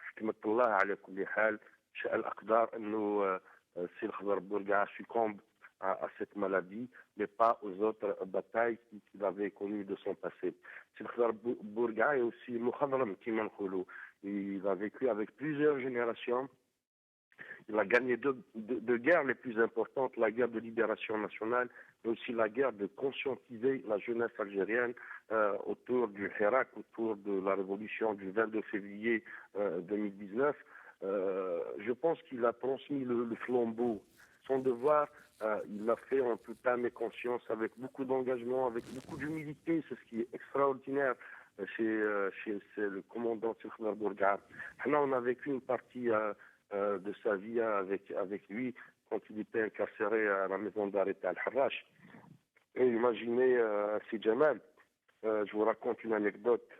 حكمة الله على كل حال، شاء الأقدار أنه السي الخضر بورقعة succombe à cette maladie, mais pas aux autres batailles qu'il avait connues de son passé. السي الخضر بورقعة est aussi مخضرم كما نقولوا. Il a vécu avec plusieurs générations. Il a gagné deux guerres les plus importantes, la guerre de libération nationale, mais aussi la guerre de conscientiser la jeunesse algérienne autour du Hirak, autour de la révolution du 22 février 2019. Je pense qu'il a transmis le flambeau. Son devoir, il l'a fait en toute âme et conscience, avec beaucoup d'engagement, avec beaucoup d'humilité. C'est ce qui est extraordinaire chez le commandant Sir Khadr Bourgha. On a vécu une partie de sa vie avec lui quand il était incarcéré à la maison d'arrêt Al-Harrach. Et imaginez, si Jamal, je vous raconte une anecdote.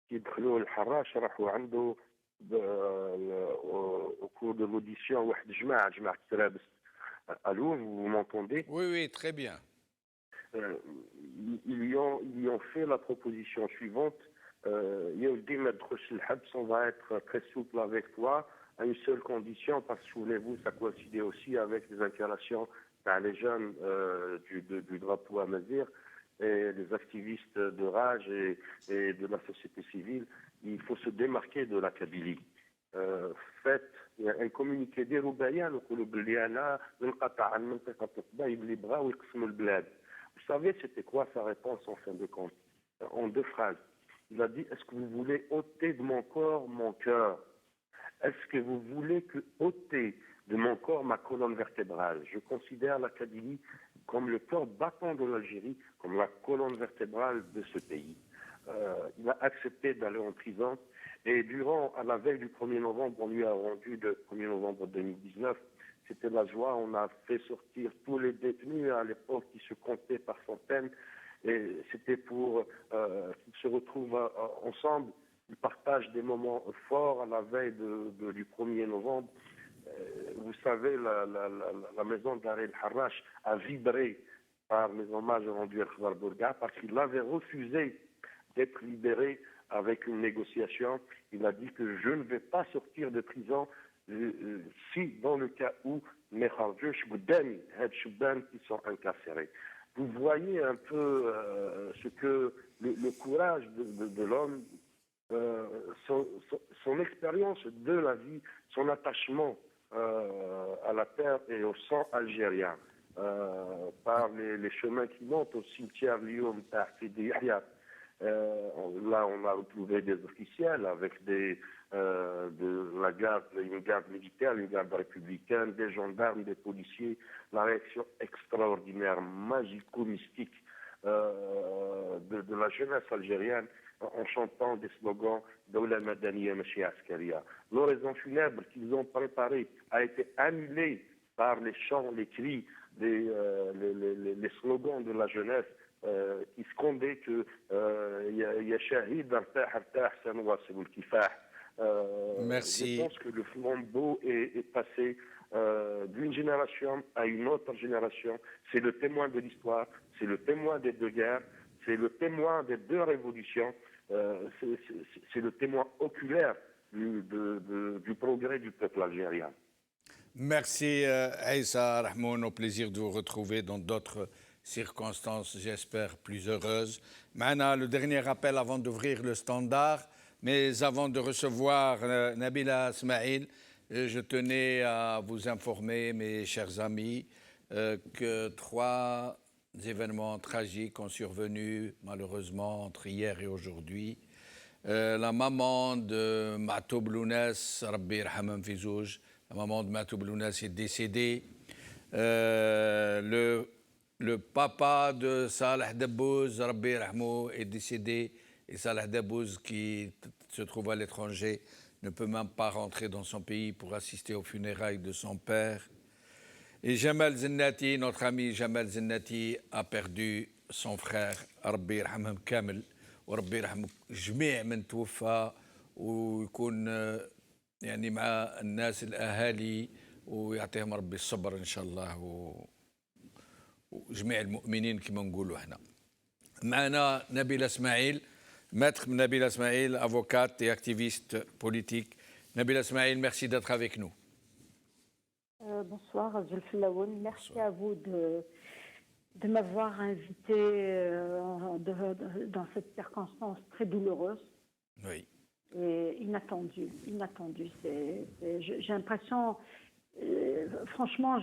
Qui دخلوا Al-Harrach راحوا عنده au cours de l'audition واحد جماعة كرابس. Allô, vous m'entendez? Oui, très bien. Ils lui ont fait la proposition suivante. Yaoudi ما تدخلش الحبس, on va être très souple avec toi à une seule condition, parce que souvenez-vous, ça coïncidait aussi avec les incarnations par les jeunes du drapeau Amazir et les activistes de Rage et de la société civile. Il faut se démarquer de la Kabylie. Faites un communiqué ديروا بيان وقولوا بلي انا ننقطع عن منطقه القبائل اللي بغاو يقسموا البلاد. Vous savez c'était quoi sa réponse en fin de compte? En 2 phrases. Il a dit: est-ce que vous voulez ôter de mon corps mon cœur? est-ce que vous voulez que ôter de mon corps ma colonne vertébrale? Je considère la Kabylie comme le corps battant de l'Algérie, comme la colonne vertébrale de ce pays. Il a accepté d'aller en prison et à la veille du 1er novembre, on lui a rendu le 1er novembre 2019, c'était la joie, on a fait sortir tous les détenus à l'époque qui se comptaient par centaines et c'était pour qu'ils se retrouvent ensemble, ils partagent des moments forts à la veille du 1er novembre. Vous savez, la maison d'arrêt de Harrach a vibré par les hommages rendus à Khdar Bourga parce qu'il avait refusé d'être libéré avec une négociation. Il a dit que je ne vais pas sortir de prison si, dans le cas où mes kharjouch Goudani, qui sont incarcérés. Vous voyez un peu ce que le courage de l'homme, son expérience de la vie, son attachement à la terre et au sang algérien, par les chemins qui montent au cimetière Lyoum Tahfidi Yahya. Là, on a retrouvé des officiels avec une garde militaire, une garde républicaine, des gendarmes, des policiers. La réaction extraordinaire, magico-mystique de la jeunesse algérienne en chantant des slogans Dawla Madaniya Machi Askaria. L'oraison funèbre qu'ils ont préparée a été annulée par les chants, les cris, les slogans de la jeunesse qui scandaient que Ya Shahid Artah Artah Sanwasil al-Kifah. Merci. Je pense que le flambeau est passé d'une génération à une autre génération. C'est le témoin de l'histoire, c'est le témoin des deux guerres, c'est le témoin des deux révolutions, c'est le témoin oculaire du progrès du peuple algérien. Merci Aïssa Rahmoun, au plaisir de vous retrouver dans d'autres circonstances, j'espère, plus heureuses. Maintenant, le dernier appel avant d'ouvrir le standard, mais avant de recevoir Nabila Smaïl, je tenais à vous informer, mes chers amis, que 3 événements tragiques ont survenu, malheureusement, entre hier et aujourd'hui. La maman de Matoub Lounès, Rabbi Yarhamha fi Zouj, la maman de Matoub Lounès est décédée. Le papa de Salah Dabbouz, Rabbi Yarhamou, est décédé. Et Salah Dabbouz, qui se trouve à l'étranger, ne peut même pas rentrer dans son pays pour assister aux funérailles de son père. Et Jamal Zennati, notre ami Jamal Zennati, a perdu son frère, Rabbi Yarhamhum Kamel, وربي يرحم جميع من توفى ويكون يعني مع الناس الأهالي ويعطيهم ربي الصبر إن شاء الله وجميع المؤمنين كما نقولوا احنا. معنا نبيلة اسماعيل, maître Nabila Smaïl, avocate et activiste politique. Nabila Smaïl, merci d'être avec nous. Bonsoir, Zulf Laoun. Merci à vous de m'avoir invité dans cette circonstance très douloureuse. Oui. Et inattendue. J'ai l'impression, franchement,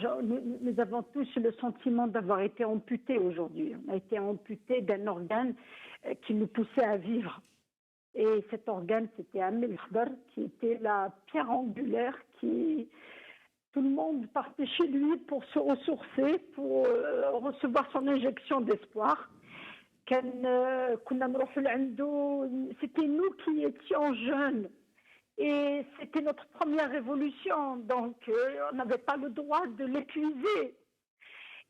nous avons tous le sentiment d'avoir été amputés aujourd'hui. On a été amputés d'un organe qui nous poussait à vivre. Et cet organe, c'était Amel Khdar, qui était la pierre angulaire tout le monde partait chez lui pour se ressourcer, pour recevoir son injection d'espoir. C'était nous qui étions jeunes et c'était notre première révolution, donc on n'avait pas le droit de l'épuiser.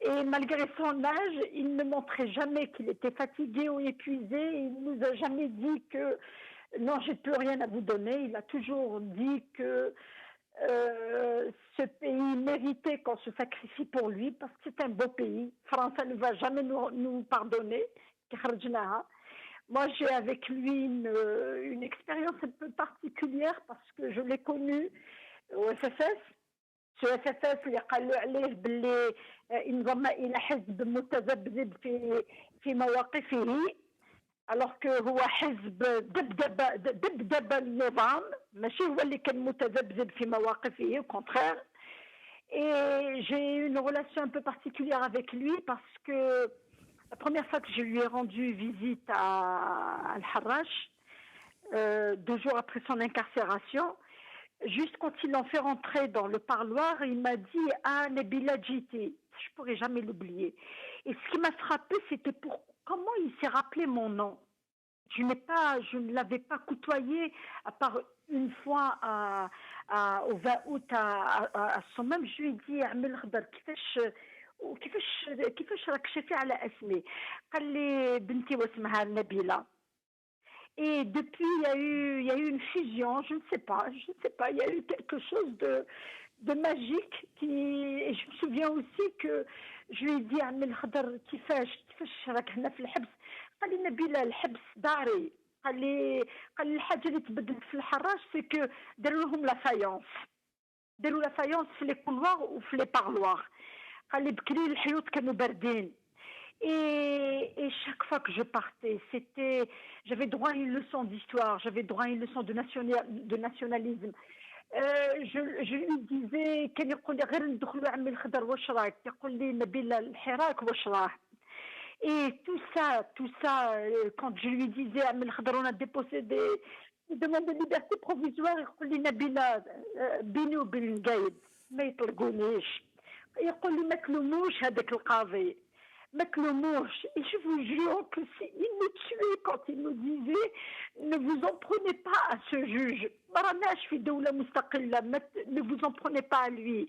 Et malgré son âge, il ne montrait jamais qu'il était fatigué ou épuisé. Il ne nous a jamais dit que non, j'ai plus rien à vous donner. Il a toujours dit que ce pays méritait qu'on se sacrifie pour lui parce que c'est un beau pays. France ne va jamais nous pardonner. Moi, j'ai avec lui une expérience un peu particulière parce que je l'ai connu au FFS. Ce FFS اللي قالوا عليه باللي انضم إلى حزب متذبذب في مواقفه alors que هو حزب دبدب النظام ماشي هو اللي كان متذبذب في مواقفه au contraire. Et j'ai eu une relation un peu particulière avec lui parce que la première fois que je lui ai rendu visite à Al-Harrach, 2 jours après son incarcération, juste quand ils l'ont fait rentrer dans le parloir, il m'a dit « Ah, Nabila Djiti ». Je ne pourrai jamais l'oublier. Et ce qui m'a frappé, c'était comment il s'est rappelé mon nom. Je ne l'avais pas côtoyé, à part une fois au 20 août à son même. Je lui ai dit « Amel Khadar, كيفاش راك شافي على اسمي؟ قال لي بنتي واسمها نبيلة. Et depuis, il y a eu une fusion, je ne sais pas, il y a eu quelque chose de magique et je me souviens aussi que je lui ai dit عمي الخضر كيفاش راك هنا في الحبس؟ قال لي نبيلة الحبس داري. قال لي الحاجة اللي تبدلت في الحراش سي كو داروا لهم لا فايونس في لي كولوار وفي لي بارلوار. قال لي بكري الحيوط كانوا باردين. Et chaque fois que je partais, j'avais droit à une leçon d'histoire, j'avais droit à une leçon de nationalisme. Je lui disais كان يقول لي غير ندخلوا عمي الخضر واش راك؟ يقول لي نبيلة الحراك واش راه؟ Et tout ça, quand je lui disais عمي الخضر on a déposé des demandes de liberté provisoire, يقول لي نبيلة بيني وبين القايد ما يطلقونيش. يقول لي ما تلوموش هذاك القاضي. Et je vous jure que il nous tuait quand il nous disait ne vous en prenez pas à ce juge. Ne vous en prenez pas à lui.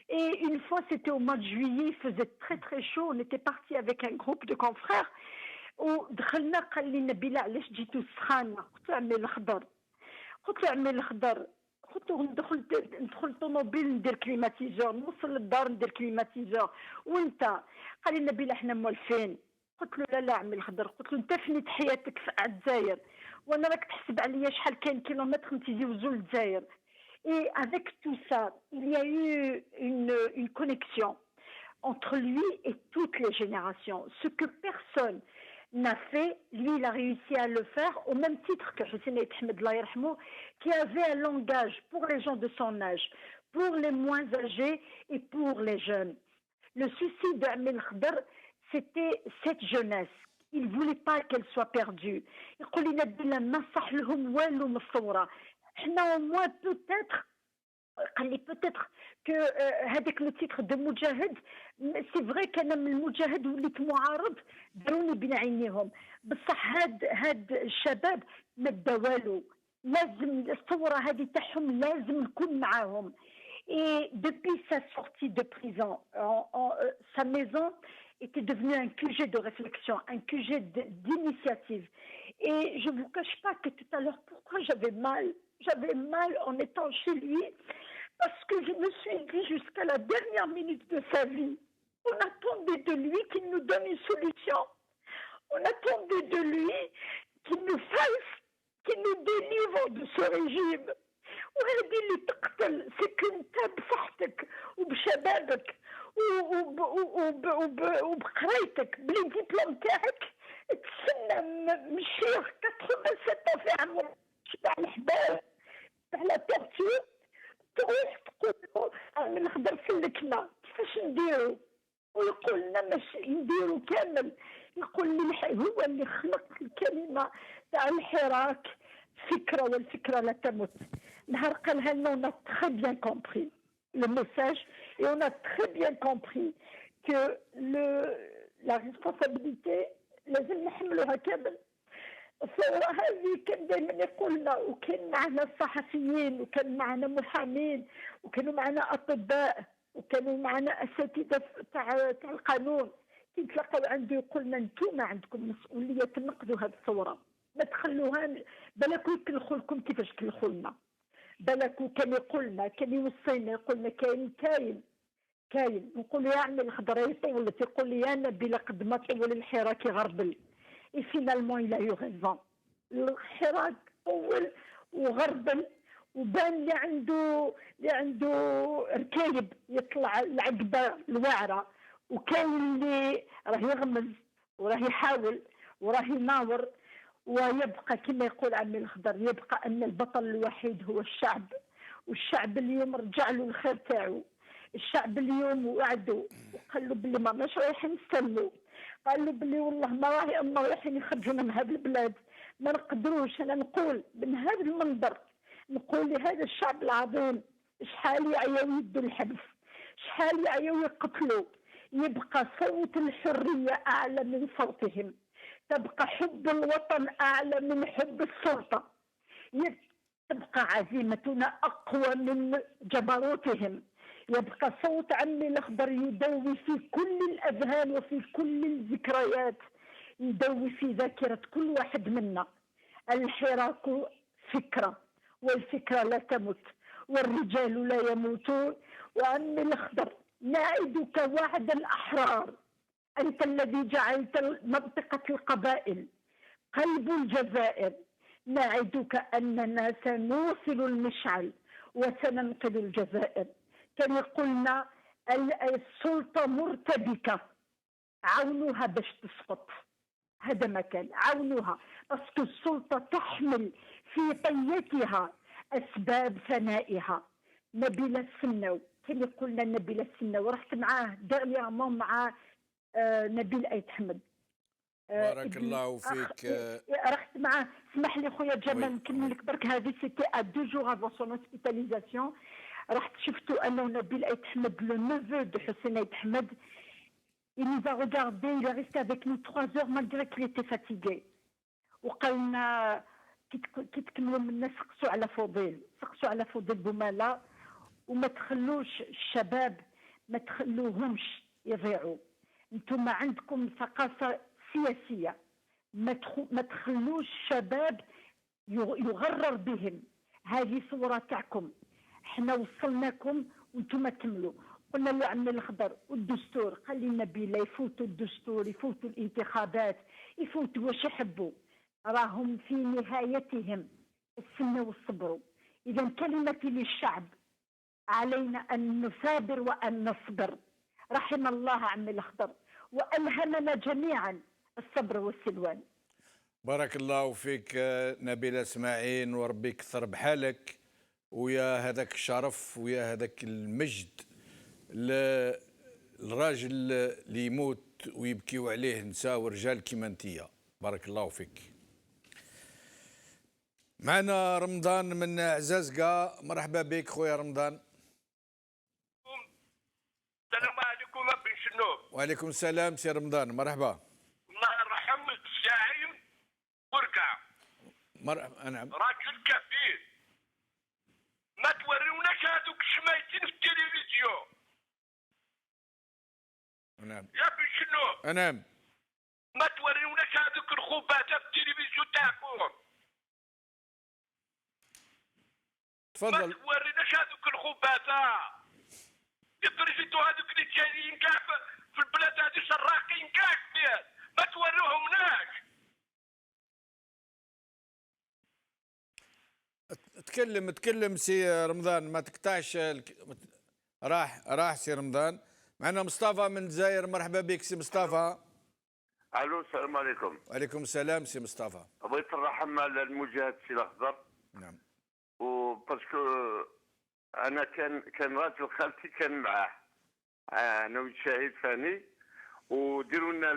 Et une fois, c'était au mois de juillet, il faisait très très chaud. On était parti avec un groupe de confrères. ودخلنا قال لي نبيلة علاش جيتو سخانة؟ قلت له عمي الخضر قلت له ندخل طوموبيل ندير كليماتيزور، نوصل للدار ندير كليماتيزور، وانت؟ قال لي نبيلة احنا موالفين. قلت له لا عمي الخضر، قلت له انت فنيت حياتك في الجزائر وانا راك تحسب عليا شحال كاين كيلومتر نتيجيوزو للجزائر. Et avec tout ça, il y a eu une connexion entre lui et toutes les générations. Ce que personne n'a fait, lui il a réussi à le faire au même titre que Hussein Ahmed Allah yarhamou, qui avait un langage pour les gens de son âge, pour les moins âgés et pour les jeunes. Le souci d'Amel Khadr, c'était cette jeunesse. Il ne voulait pas qu'elle soit perdue. Il dit au moins peut-être que هذاك le titre de مجاهد c'est vrai كان من المجاهد وليت معارض داروني بين عينيهم بصح هاد الشباب ما داوالو لازم الثوره هذه تاعهم لازم نكون معاهم. Et depuis sa sortie de prison, sa maison était devenue un QG de réflexion, un QG d'initiative. Et je ne vous cache pas que tout à l'heure, pourquoi j'avais mal en étant chez lui, parce que je me suis dit jusqu'à la dernière minute de sa vie, on attendait de lui qu'il nous donne une solution. On attendait de lui qu'il nous délivre de ce régime. وهذه اللي تقتل سكنتها بصحتك وبشبابك وبقرايتك بلي ديبلوم تاعك تسنى مشيخ 87 في عمره تاع الحباب تاع لا تورتور تروح تقول له نقدر في اللكنه كيفاش نديرو ويقول لنا ماشي نديرو كامل. يقول لي هو اللي خلق الكلمه تاع الحراك فكره والفكره لا تمت. نهار قالها لنا on a très bien compris le message et on a très bien compris que la responsabilité لازم نحملوها كامل. الثورة هذه كان دائما يقولنا وكان معنا صحفيين وكان معنا محامين وكانوا معنا أطباء وكانوا معنا أساتذة تاع القانون كي نتلاقاو عنده يقولنا انتوما عندكم مسؤولية تنقذوا هذه الثورة ما تخلوها بلاكو يكلخوا لكم كيفاش كلخوا لنا. بلاكو كان يقولنا كان يوصينا يقولنا كاين نقول يا عمي الخضر يطولت يقول لي يا نبيلة قد ما طول الحراك يغربل. Et finalement, il a eu raison. الحراك طول وغربل وبان اللي عنده ركايب يطلع العقبة الواعرة وكاين اللي راه يغمز وراه يحاول وراه يناور ويبقى كما يقول عمي الخضر يبقى أن البطل الوحيد هو الشعب. والشعب اليوم رجع له الخير تاعو. الشعب اليوم وعدوا وقال له بلي ما مش رايحين نستنوا. قال له بلي والله ما رايحين يخرجونا من هذه البلاد ما نقدروش. انا نقول من هذا المنبر نقول لهذا الشعب العظيم شحال يعيوا يدوا الحبس، شحال يعيوا يقتلوا، يبقى صوت الحرية أعلى من صوتهم، تبقى حب الوطن أعلى من حب السلطة، تبقى عزيمتنا أقوى من جبروتهم، يبقى صوت عمي الأخضر يدوي في كل الأذهان وفي كل الذكريات، يدوي في ذاكرة كل واحد منا. الحراك فكرة، والفكرة لا تمت، والرجال لا يموتون. وعمي الأخضر نعدك وعد الأحرار، أنت الذي جعلت منطقة القبائل قلب الجزائر، نعدك أننا سنوصل المشعل وسننقذ الجزائر. كان يقولنا السلطة مرتبكة، عاونوها باش تسقط، هذا ما كان، عاونوها باسكو السلطة تحمل في طياتها أسباب فنائها. نبيل السناو كان يقولنا نبيل السناو، رحت معاه ديرنييرمون مع نبيل أيت أحمد، بارك الله فيك. رحت معاه، اسمح لي خويا جمال نكمل لك برك، هذه سيتي ا 2 جور افون سون هوسبيتاليزاسيون. رحت شفتو انه نبيل أيت أحمد لو نيفو دو حسين أيت أحمد، il nous a regardé, il est resté avec nous 3 heures malgré qu'il était fatigué. وقال لنا كي تكملوا منا سقسوا على فضيل، سقسوا على فضيل بومالا، وما تخلوش الشباب، ما تخلوهمش يضيعوا. انتم عندكم ثقافة سياسية، ما تخلوش الشباب يغرر بهم. هذه صورة تاعكم، احنا وصلناكم وانتم كملوا. قلنا له عمي الخضر والدستور، قال لي نبيل يفوتوا الدستور، يفوتوا الانتخابات، يفوتوا واش يحبوا، راهم في نهايتهم السنة والصبر. إذا كلمتي للشعب علينا أن نثابر وأن نصبر. رحم الله عمي الخضر وألهمنا جميعا الصبر والسلوان. بارك الله فيك نبيل اسماعيل، وربي يكثر بحالك، ويا هذاك الشرف ويا هذاك المجد الراجل اللي يموت ويبكيو عليه نساء ورجال كيما انتيا. بارك الله فيك. معنا رمضان من عزازقة، مرحبا بك خويا رمضان. السلام عليكم بن شنوب. وعليكم السلام سي رمضان، مرحبا. الله يرحم الزعيم ورقع. نعم. راجل كبير، ما توريوناش هذوك الشمايتين في التلفزيون. نعم. يا بن شنوب. نعم. ما توريوناش هذوك الخباتة في التلفزيون تاعكم. تفضل. ما توريناش هذوك الخباتة. يدرجتوا هذوك اللي جايين كاع في البلاد هذه شراقين كاع كبير، ما توريوهمناش. تكلم سي رمضان، ما تقطعش راح سي رمضان. معنا مصطفى من الجزائر، مرحبا بك سي مصطفى. الو السلام عليكم. وعليكم السلام سي مصطفى. بغيت نرحم على المجاهد سي الاخضر. نعم. وباسكو انا كان راجل خالتي كان معاه، انا وشاهد فاني، وديروا لنا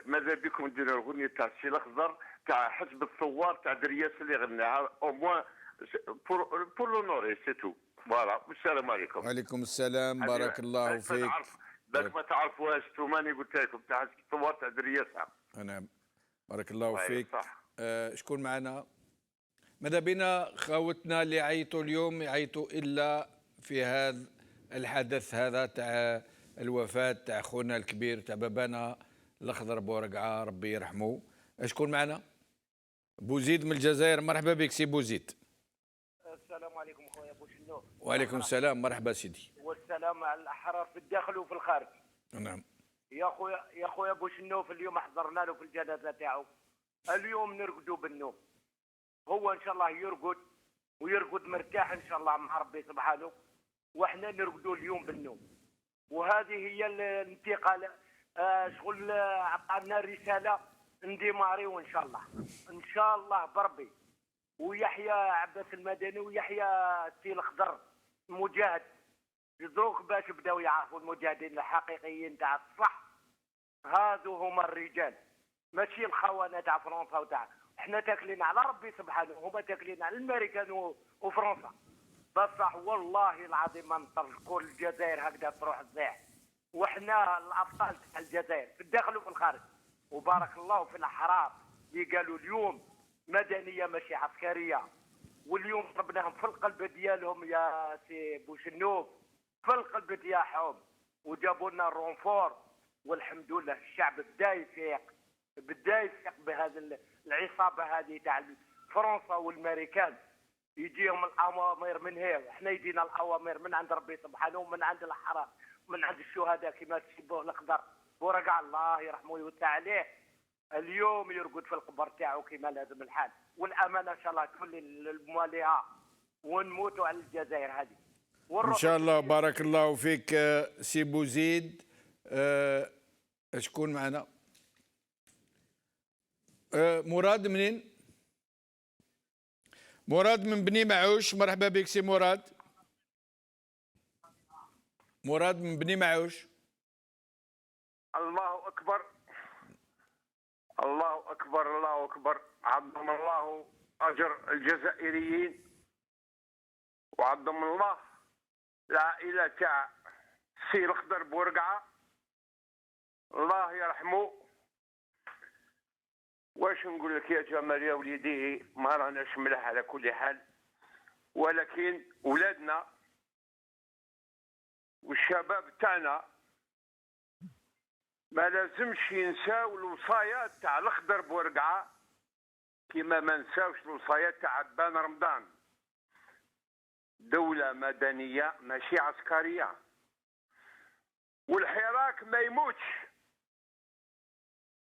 ماذا بكم ديروا الاغنيه تاع السي الاخضر تاع حزب الثوار تاع درياس اللي غناها او موان بور لونوري سي تو. فوالا، والسلام عليكم. وعليكم السلام، بارك الله فيك. باش ما تعرفوهاش انتم، راني قلت لكم تاع حزب الثوار تاع درياس. نعم، بارك الله فيك. شكون معنا؟ ماذا بنا خوتنا اللي عيطوا اليوم يعيطوا الا في هذا الحدث هذا تاع الوفاه تاع خونا الكبير تاع بابانا الاخضر بورقعه، ربي يرحمه. شكون معنا؟ بوزيد من الجزائر، مرحبا بك سي بوزيد. السلام عليكم خويا بوشنو. وعليكم السلام، مرحبا سيدي. والسلام على الاحرار في الداخل وفي الخارج. نعم. يا خويا بوشنو، في اليوم حضرنا له في الجنازه تاعو. اليوم نرقدوا بالنوم. هو ان شاء الله يرقد ويرقد مرتاح ان شاء الله مع ربي سبحانه، واحنا نرقدوا اليوم بالنوم. وهذه هي الانتقال، شغل عطانا رساله نديماريو ان شاء الله، ان شاء الله بربي. ويحيى عباس المدني ويحيى السي الخضر مجاهد، دروك باش بداو يعرفوا المجاهدين الحقيقيين تاع الصح. هذو هما الرجال، ماشي الخونه تاع فرنسا وتاع. احنا تاكلين على ربي سبحانه، هما تاكلين على الامريكان وفرنسا. بصح والله العظيم ما نطلقوا الجزائر هكذا تروح تضيع، وحنا الابطال تاع الجزائر في الداخل وفي الخارج. وبارك الله في الاحرار اللي قالوا اليوم مدنيه ماشي عسكريه، واليوم ضربناهم في القلب ديالهم يا سي بوشنوف، في القلب ديالهم، وجابوا لنا الرونفور. والحمد لله الشعب بدا يفيق بهذه العصابه هذه تاع فرنسا والامريكان. يجيهم الاوامر من هنا، احنا يجينا الاوامر من عند ربي سبحانه ومن عند الاحرار، من عند الشهداء كما تشبه الاخضر ورقع الله يرحمه ويوسع عليه. اليوم يرقد في القبر تاعو كما لازم الحال، والامانه ان شاء الله تكون للمواليها ونموتوا على الجزائر هذه. ان شاء الله. بارك الله فيك سي بوزيد. شكون معنا؟ مراد منين؟ مراد من بني معوش. مرحبا بك سي مراد. مراد من بني معوش. الله اكبر الله اكبر الله اكبر. عظم الله اجر الجزائريين، وعظم الله العائله تاع سي الخضر بورقعه، الله يرحمه. واش نقول لك يا جمال يا وليدي، ما راناش ملاح على كل حال، ولكن ولادنا والشباب تاعنا ما لازمش ينساو الوصايات تاع الخضر بورقعه، كما ما نساوش الوصايات تاع بان رمضان. دولة مدنية ماشي عسكرية، والحراك ما يموتش،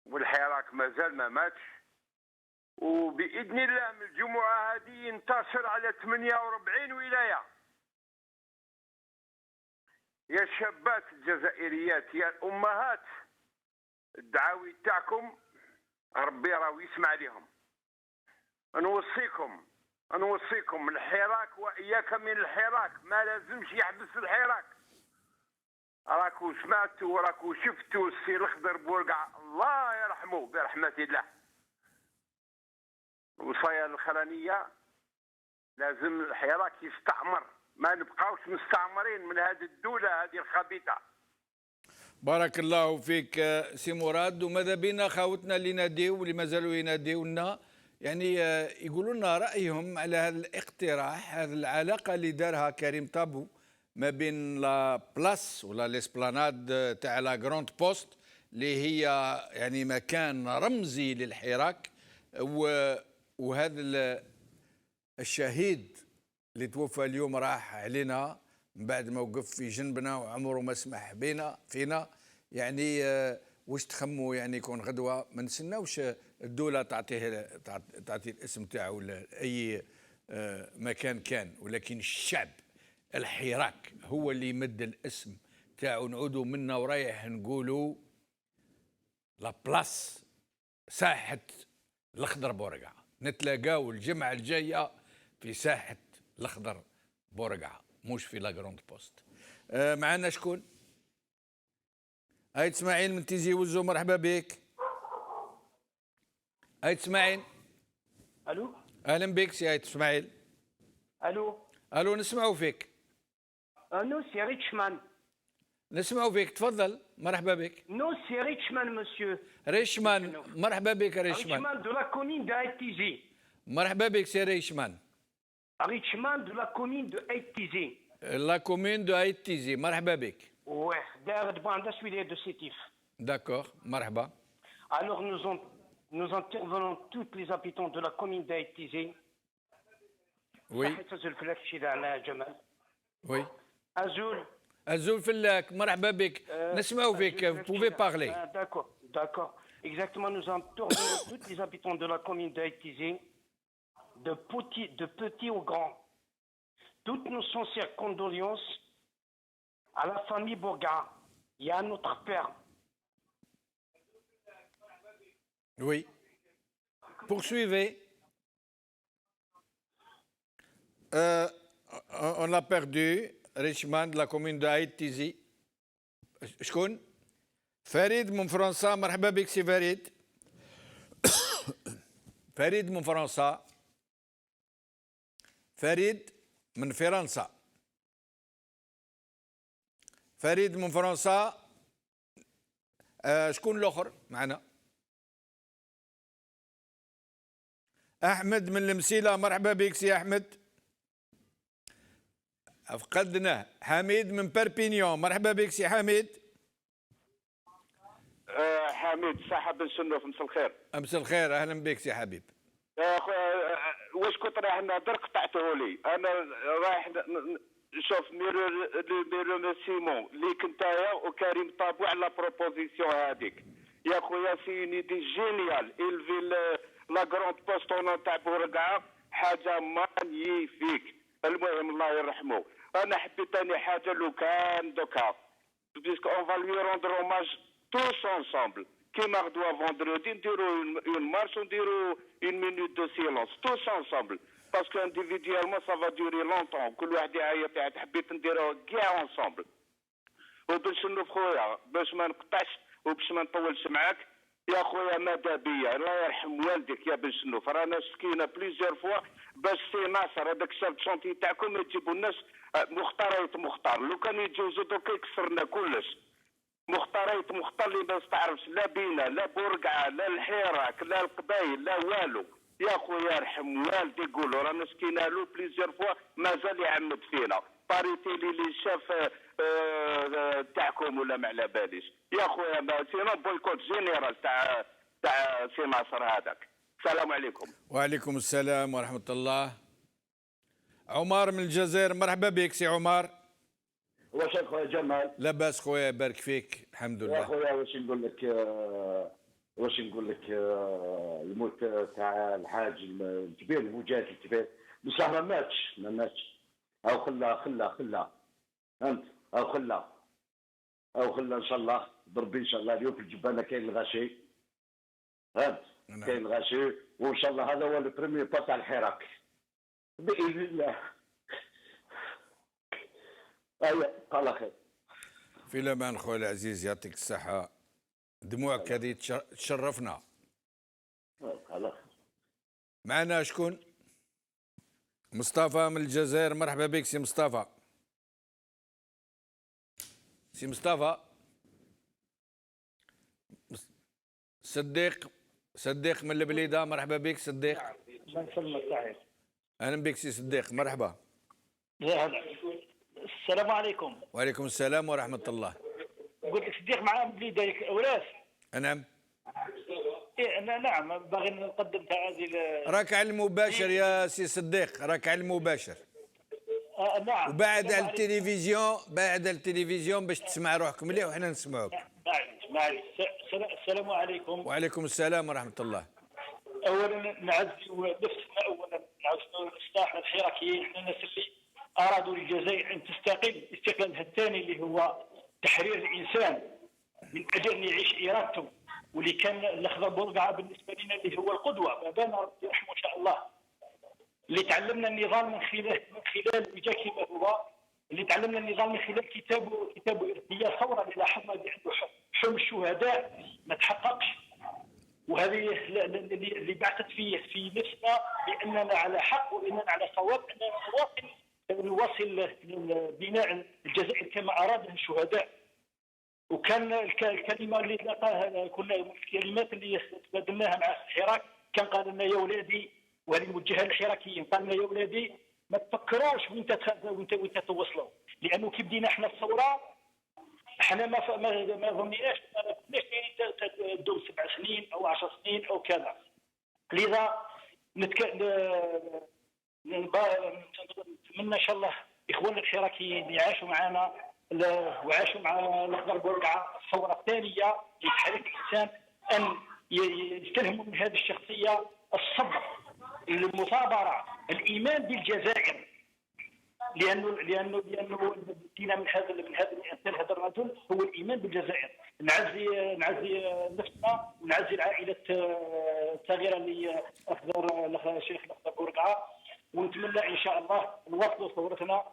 والحراك مازال ما ماتش، وبإذن الله من الجمعة هذه ينتصر على 48 ولاية. يا الشابات الجزائريات يا الأمهات، الدعاوي تاعكم ربي راهو يسمع لهم. نوصيكم الحراك وإياك من الحراك، ما لازمش يحبس الحراك. راكو سمعتوا وراكو شفتوا السي الخضر بورقع الله يرحمه برحمة الله. الوصايا الاخرانيه لازم الحراك يستعمر، ما نبقاوش مستعمرين من هذه الدوله هذه الخبيثه. بارك الله فيك سي مراد. وماذا بينا خاوتنا اللي ناديو واللي مازالوا يناديو لنا، يعني يقولوا لنا رايهم على هذا الاقتراح، هذه العلاقه اللي دارها كريم طابو ما بين لا بلاس ولا ليسبلاناد تاع لا غروند بوست اللي هي يعني مكان رمزي للحراك، وهذا الشهيد اللي توفى اليوم راح علينا من بعد ما وقف في جنبنا وعمره ما سمح بينا فينا. يعني واش تخموا يعني يكون غدوه ما نستناوش الدوله تعطي الاسم تاعو لاي مكان كان، ولكن الشعب الحراك هو اللي يمد الاسم تاعو. نعودوا منا ورايح نقولوا لا بلاس ساحه الخضر بورقعه. نتلاقاو الجمعه الجايه في ساحه الخضر بورقعه، مش في لا غروند بوست. معنا شكون؟ هاي اسماعيل من تيزي وزو. مرحبا بك. هاي اسماعيل. الو. اهلا بك سي هاي اسماعيل. الو نسمعوا فيك. نو سي ريتشمان. نسمعوا فيك تفضل. مرحبا بك. نو سي ريتشمان مسيو. ريشمان. مرحبا بك ريشمان. ريتشمان دو لا كومين دو ايتيزي. مرحبا بك سي ريشمان. ريتشمان دو لا كومين دو ايتيزي. لا كومين دو ايتيزي. مرحبا بك. Ouais, dans la suite de Sétif. D'accord, marhaba. Alors nous intervenons tous les habitants de la commune d'Aïtizé. Oui. Oui. Azoul Fellak, marhaba bik. Nesmaou fik, vous pouvez parler. D'accord. Exactement, nous intervenons tous les habitants de la commune d'Aïtizé, de petits aux grands. Toutes nos sincères condoléances à la famille Bourga et à notre père. Oui. Poursuivez. On l'a perdu. Richman de la commune d'Aït Tizi. شكون؟ فريد من فرنسا. مرحبا بك سي فريد. فريد من فرنسا. فريد من فرنسا. فريد من فرنسا. شكون الاخر معنا؟ احمد من المسيله. مرحبا بك سي احمد. فقدناه. حميد من بيربينيون. مرحبا بك سي حميد. حميد صاحب بن سنوف. مساء الخير. مساء الخير، اهلا بك سي حبيب. واش كنت رايح نهضر قطعته لي. انا رايح شوف ميرو سيمون اللي كنتايا وكريم طابو على بروبوزيسيون هذيك يا خويا. سي اون ايدي جينيال الفي لا كروند بوستون تاع بورقعه حاجه مانيفيك. المهم الله يرحمه. انا حبيت ثاني حاجه لو كان دوكا بيسكو اون فا لوي روندر اوماج توس انصامبل كيما غدوه فوندردي نديرو اون مارش ونديرو اون مينوت دو سيلونس توس انصامبل باسكو انديفيديوالمون سا فا دوري لونتون. كل واحد يعيط يعيط. حبيت نديروها كاع انصامبل. وباش نشوف خويا باش ما نقطعش وباش ما نطولش معاك يا خويا ماذا بيا الله يرحم والديك يا بن شنوف. رانا شكينا بليزيور فوا باش سي ناصر هذاك الشاب شونتي تاعكم تجيبوا الناس مختار لو كان يتجوزوا دوكا يكسرنا كلش. مختار اللي ما تعرفش لا بينا لا بورقعه لا الحراك لا القبايل لا والو. يا خويا يرحم والدي يقولوا رانا شكينا له بليزيور فوا مازال يعمد فينا. باريتي لي شاف تاعكم ولا ما على باليش يا خويا. ما سينو بويكوت جينيرال تاع سي ناصر هذاك. السلام عليكم. وعليكم السلام ورحمه الله. عمر من الجزائر. مرحبا بك سي عمر. واش خويا جمال؟ لاباس خويا بارك فيك الحمد لله. يا خويا واش نقول لك الموت تاع الحاج الكبير المجاهد الكبير بصح ما ماتش او خلا فهمت او خلا ان شاء الله بربي ان شاء الله. اليوم في الجبانه كاين الغاشي فهمت كاين الغاشي وان شاء الله هذا هو البريمير با تاع الحراك باذن الله. ايوه على خير. في الامان خويا العزيز يعطيك الصحه. دموعك هذه تشرفنا. معنا شكون؟ مصطفى من الجزائر. مرحبا بك سي مصطفى. سي مصطفى. صديق من البليده. مرحبا بك صديق. الله يسلمك سعيد. اهلا بك سي صديق. مرحبا. يا هلا. السلام عليكم. وعليكم السلام ورحمه الله. قلت لك صديق معاه بليده اوراس. نعم. إيه نعم باغي نقدم تاع هذه. راك على المباشر يا سي صديق. راك على المباشر. نعم. وبعد على التلفزيون باش تسمع روحك مليح وحنا نسمعوك. معليش. السلام عليكم. وعليكم السلام ورحمه الله. اولا نعزي نفسنا. اولا نعزي الاصلاح الحراكيين. احنا الناس اللي ارادوا الجزائر ان تستقل استقلالها الثاني اللي هو تحرير الانسان من اجل ان يعيش ارادته. واللي كان الاخضر بورقعه بالنسبه لنا اللي هو القدوه. بابانا ربي يرحمه ان شاء الله. اللي تعلمنا النضال من خلال وجا كما هو. اللي تعلمنا النضال من خلال كتابه هي ثوره اللي لاحظنا بانه حلم الشهداء ما تحققش. وهذه اللي بعثت في نفسنا باننا على حق واننا على صواب. اننا نواصل بناء الجزائر كما ارادها الشهداء. وكان الكلمه اللي تلقاها كنا الكلمات اللي تبادلناها مع الحراك كان قال لنا يا ولادي، وهذه موجهه للحراكيين، قال لنا يا ولادي ما تفكروش وانت توصلوا. لانه كي بدينا احنا الثوره احنا ما ظنيناش تدوم 7 سنين او 10 سنين او كذا. لذا نتمنى ان شاء الله اخواننا الحراكيين يعيشوا معنا وعاشوا مع الاخضر بورقعه الثوره الثانيه لتحرير الانسان ان يستلهموا من هذه الشخصيه الصبر، المثابره، الايمان بالجزائر. لانه دينا من هذا الانسان هذا الرجل هو الايمان بالجزائر. نعزي نفسنا ونعزي العائله الصغيره اللي اخضر الشيخ الاخضر بورقعه، ونتمنى ان شاء الله نواصلوا ثورتنا.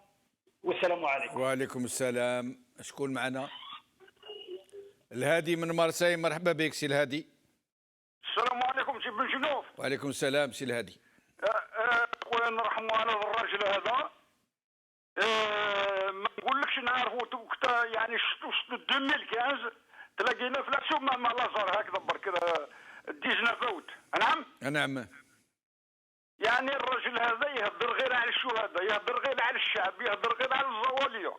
والسلام عليكم. وعليكم السلام. شكون معنا؟ الهادي من مارسي. مرحبا بك سي الهادي. السلام عليكم سي بن جنوف. وعليكم السلام سي الهادي. خويا نرحموا على الراجل هذا. ما نقولكش نعرفوا يعني شفتوا 2015 تلاقينا في لاسوم مع لازار هكذا برك ديجنا فوت. نعم. نعم. يعني الرجل هذا يهضر غير على الشهداء، يهضر غير على الشعب، يهضر غير على الزواليه.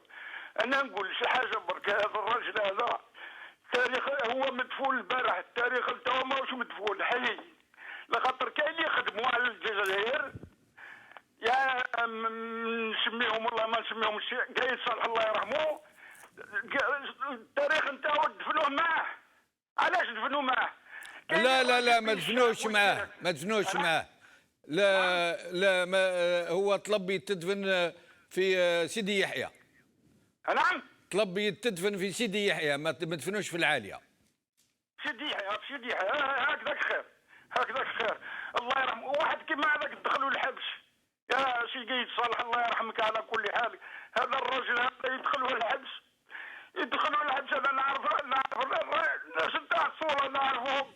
انا نقول شي حاجه برك، هذا الرجل هذا التاريخ هو مدفون البارح، التاريخ تاعو ماهوش مدفون حي، لخاطر كاين اللي يخدموا على الجزائر يا نسميهم والله ما نسميهمش، قايد صالح الله يرحمه التاريخ نتاعو دفنوه معاه. علاش دفنوه معاه؟ لا ما دفنوش معاه، ما دفنوش معاه. لا ما هو طلب يتدفن في سيدي يحيى. نعم. طلب يتدفن في سيدي يحيى، ما دفنوش في العاليه. سيدي يحيى هكذاك خير، هكذاك خير. الله يرحمه. واحد كيما هذاك دخلوا الحبس يا سي قايد صالح الله يرحمك. على كل حال هذا الرجل هذا يدخلوا الحبس، هذا نعرف الناس نتاع الصوره نعرفهم.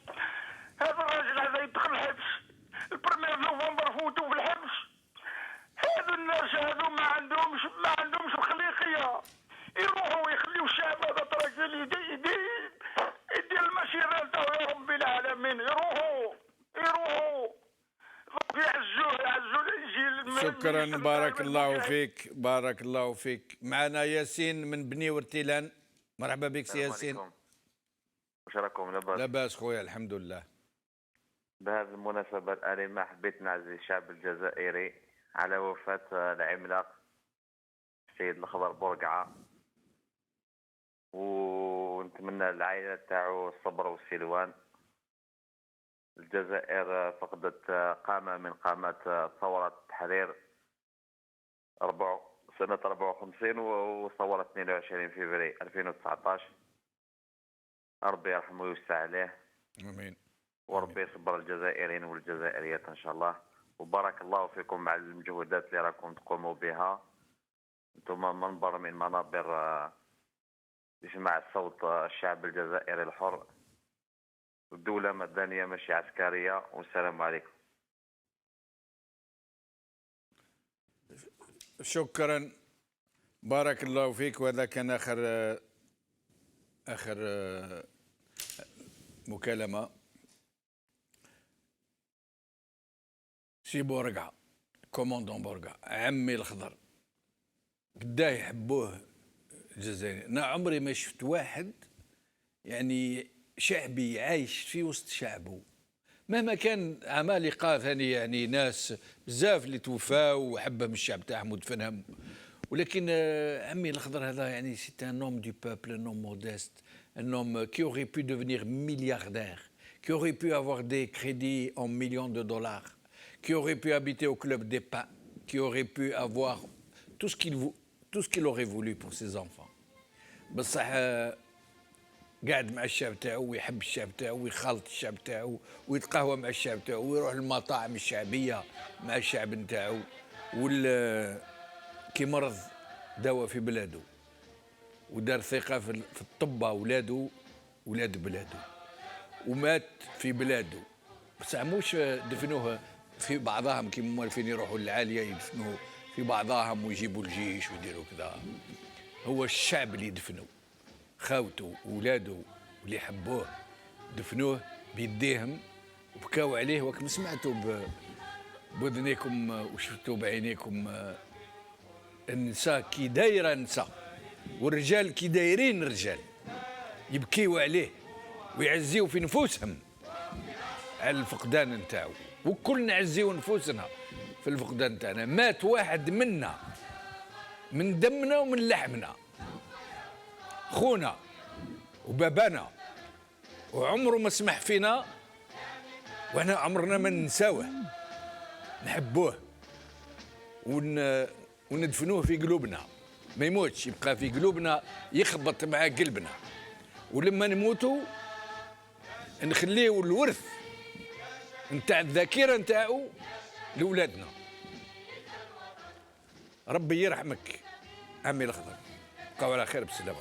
هذا الرجل هذا يدخل الحبس البرمير نوفمبر فوتوا في الحبس. هذو الناس هذو ما عندهمش الخليقيه، يروحوا يخليوا الشعب هذا تراك يدير المسيره نتاعو يا ربي العالمين. يروحوا يعزوه يجي. شكرا بارك الله فيك، بارك الله فيك. معنا ياسين من بني ورتيلان. مرحبا بك سي ياسين. واش راكم لاباس؟ لاباس خويا الحمد لله. بهذه المناسبة الأليمة حبيت نعزي الشعب الجزائري على وفاة العملاق السيد الخضر بورقعة، ونتمنى للعائلة تاعو الصبر والسلوان. الجزائر فقدت قامة من قامات ثورة التحرير سنة 54 وثورة 22 فبراير 2019. ربي يرحمه ويوسع عليه. امين. وربي يصبر الجزائريين والجزائريات ان شاء الله. وبارك الله فيكم على المجهودات اللي راكم تقوموا بها. انتم منبر من منابر يسمع صوت الشعب الجزائري الحر. الدولة مدنية ماشي عسكرية. والسلام عليكم. شكرا بارك الله فيك. وهذا كان آخر مكالمة. سي بورقعة، كوموندون بورقعة، عمي الخضر، قداه يحبوه الجزائريين. أنا عمري ما شفت واحد يعني شعبي عايش في وسط شعبه، مهما كان عمالقة ثاني، يعني ناس بزاف اللي توفاو وحبهم الشعب تاعهم ودفنهم، ولكن عمي الخضر هذا يعني سي ان نوم دو بوبل، ان نوم موديست، un homme qui aurait pu devenir milliardaire, qui aurait pu avoir des crédits en millions de dollars, qui aurait pu habiter au Club des Pins, qui aurait pu avoir tout ce qu'il aurait voulu pour ses enfants. بصح قاعد مع الشعب تاعو ويحب الشعب تاعو ويخالط الشعب تاعو ويتقهوى مع الشعب تاعو ويروح للمطاعم الشعبية مع الشعب نتاعو. كي مرض داوى في بلاده ودار ثقة في الطب ولاد بلاده، ومات في بلاده. بصح موش دفنوه في بعضهم كيما موالفين يروحوا للعالية يدفنوه في بعضهم ويجيبوا الجيش ويديروا كذا. هو الشعب اللي دفنوه، خاوته وولاده واللي حبوه دفنوه بيديهم وبكاو عليه. وكما سمعتوا بودنيكم وشفتوا بعينيكم النساء كي دايره نساء والرجال كي دايرين رجال يبكيوا عليه ويعزيوا في نفوسهم على الفقدان نتاعو، وكلنا نعزيوا نفوسنا في الفقدان نتاعنا. مات واحد منا من دمنا ومن لحمنا، خونا وبابانا، وعمره ما سمح فينا واحنا عمرنا ما ننساوه، نحبوه وندفنوه في قلوبنا، ما يموتش، يبقى في قلوبنا يخبط مع قلبنا. ولما نموتوا نخليه الورث نتاع الذاكره نتاعو لولادنا. ربي يرحمك عمي الخضر، بقاو على خير بالسلامه.